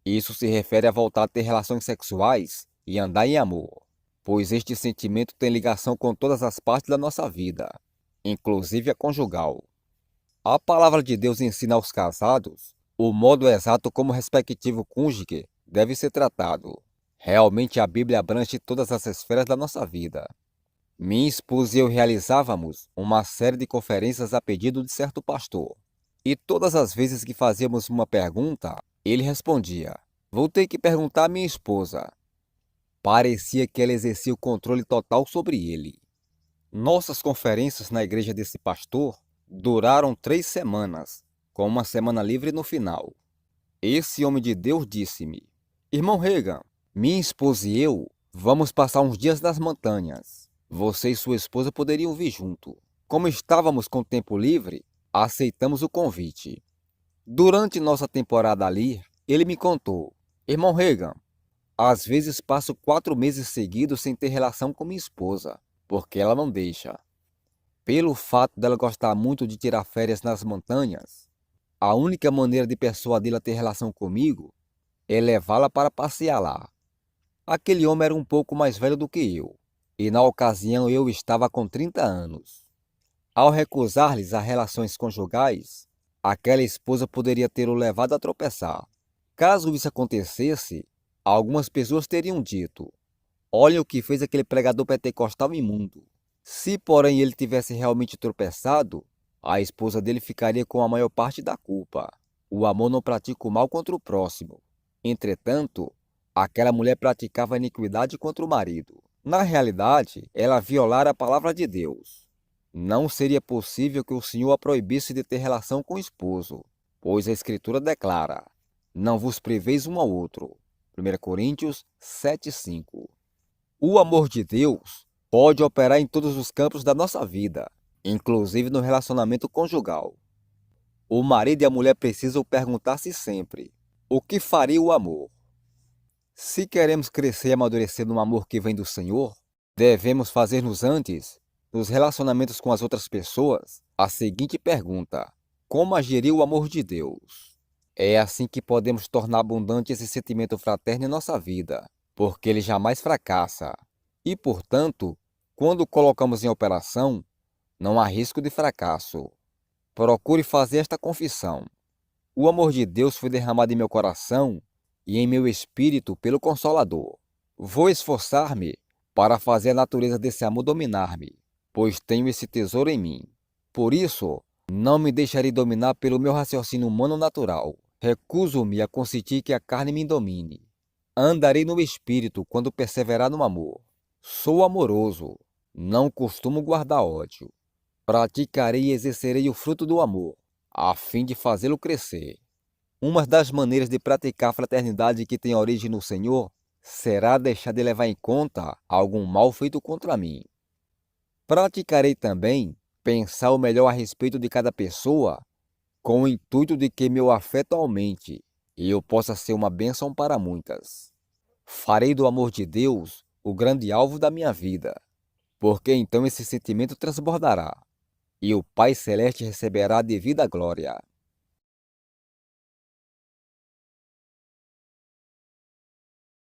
Isso se refere a voltar a ter relações sexuais e andar em amor, pois este sentimento tem ligação com todas as partes da nossa vida, inclusive a conjugal. A palavra de Deus ensina aos casados o modo exato como o respectivo cônjuge deve ser tratado. Realmente a Bíblia abrange todas as esferas da nossa vida. Minha esposa e eu realizávamos uma série de conferências a pedido de certo pastor. E todas as vezes que fazíamos uma pergunta, ele respondia: vou ter que perguntar à minha esposa. Parecia que ela exercia o controle total sobre ele. Nossas conferências na igreja desse pastor duraram 3 semanas, com uma semana livre no final. Esse homem de Deus disse-me: irmão Reagan, minha esposa e eu vamos passar uns dias nas montanhas. Você e sua esposa poderiam vir junto. Como estávamos com tempo livre, aceitamos o convite. Durante nossa temporada ali, ele me contou: irmão Reagan, às vezes passo 4 meses seguidos sem ter relação com minha esposa, porque ela não deixa. Pelo fato dela gostar muito de tirar férias nas montanhas, a única maneira de persuadi-la a ter relação comigo é levá-la para passear lá. Aquele homem era um pouco mais velho do que eu, e na ocasião eu estava com 30 anos. Ao recusar-lhes as relações conjugais, aquela esposa poderia tê-lo levado a tropeçar. Caso isso acontecesse, algumas pessoas teriam dito: olhem o que fez aquele pregador pentecostal imundo. Se, porém, ele tivesse realmente tropeçado, a esposa dele ficaria com a maior parte da culpa. O amor não pratica o mal contra o próximo. Entretanto, aquela mulher praticava iniquidade contra o marido. Na realidade, ela violara a palavra de Deus. Não seria possível que o Senhor a proibisse de ter relação com o esposo, pois a Escritura declara: não vos priveis um ao outro. 1 Coríntios 7,5. O amor de Deus pode operar em todos os campos da nossa vida, inclusive no relacionamento conjugal. O marido e a mulher precisam perguntar-se sempre: o que faria o amor? Se queremos crescer e amadurecer no amor que vem do Senhor, devemos fazer-nos antes, nos relacionamentos com as outras pessoas, a seguinte pergunta: como agiria o amor de Deus? É assim que podemos tornar abundante esse sentimento fraterno em nossa vida, porque ele jamais fracassa. E, portanto, quando o colocamos em operação, não há risco de fracasso. Procure fazer esta confissão: o amor de Deus foi derramado em meu coração e em meu espírito pelo Consolador. Vou esforçar-me para fazer a natureza desse amor dominar-me, pois tenho esse tesouro em mim. Por isso, não me deixarei dominar pelo meu raciocínio humano natural. Recuso-me a consentir que a carne me domine. Andarei no espírito quando perseverar no amor. Sou amoroso, não costumo guardar ódio. Praticarei e exercerei o fruto do amor, a fim de fazê-lo crescer. Uma das maneiras de praticar a fraternidade que tem origem no Senhor será deixar de levar em conta algum mal feito contra mim. Praticarei também pensar o melhor a respeito de cada pessoa, com o intuito de que meu afeto aumente e eu possa ser uma bênção para muitas. Farei do amor de Deus o grande alvo da minha vida, porque então esse sentimento transbordará e o Pai Celeste receberá a devida glória.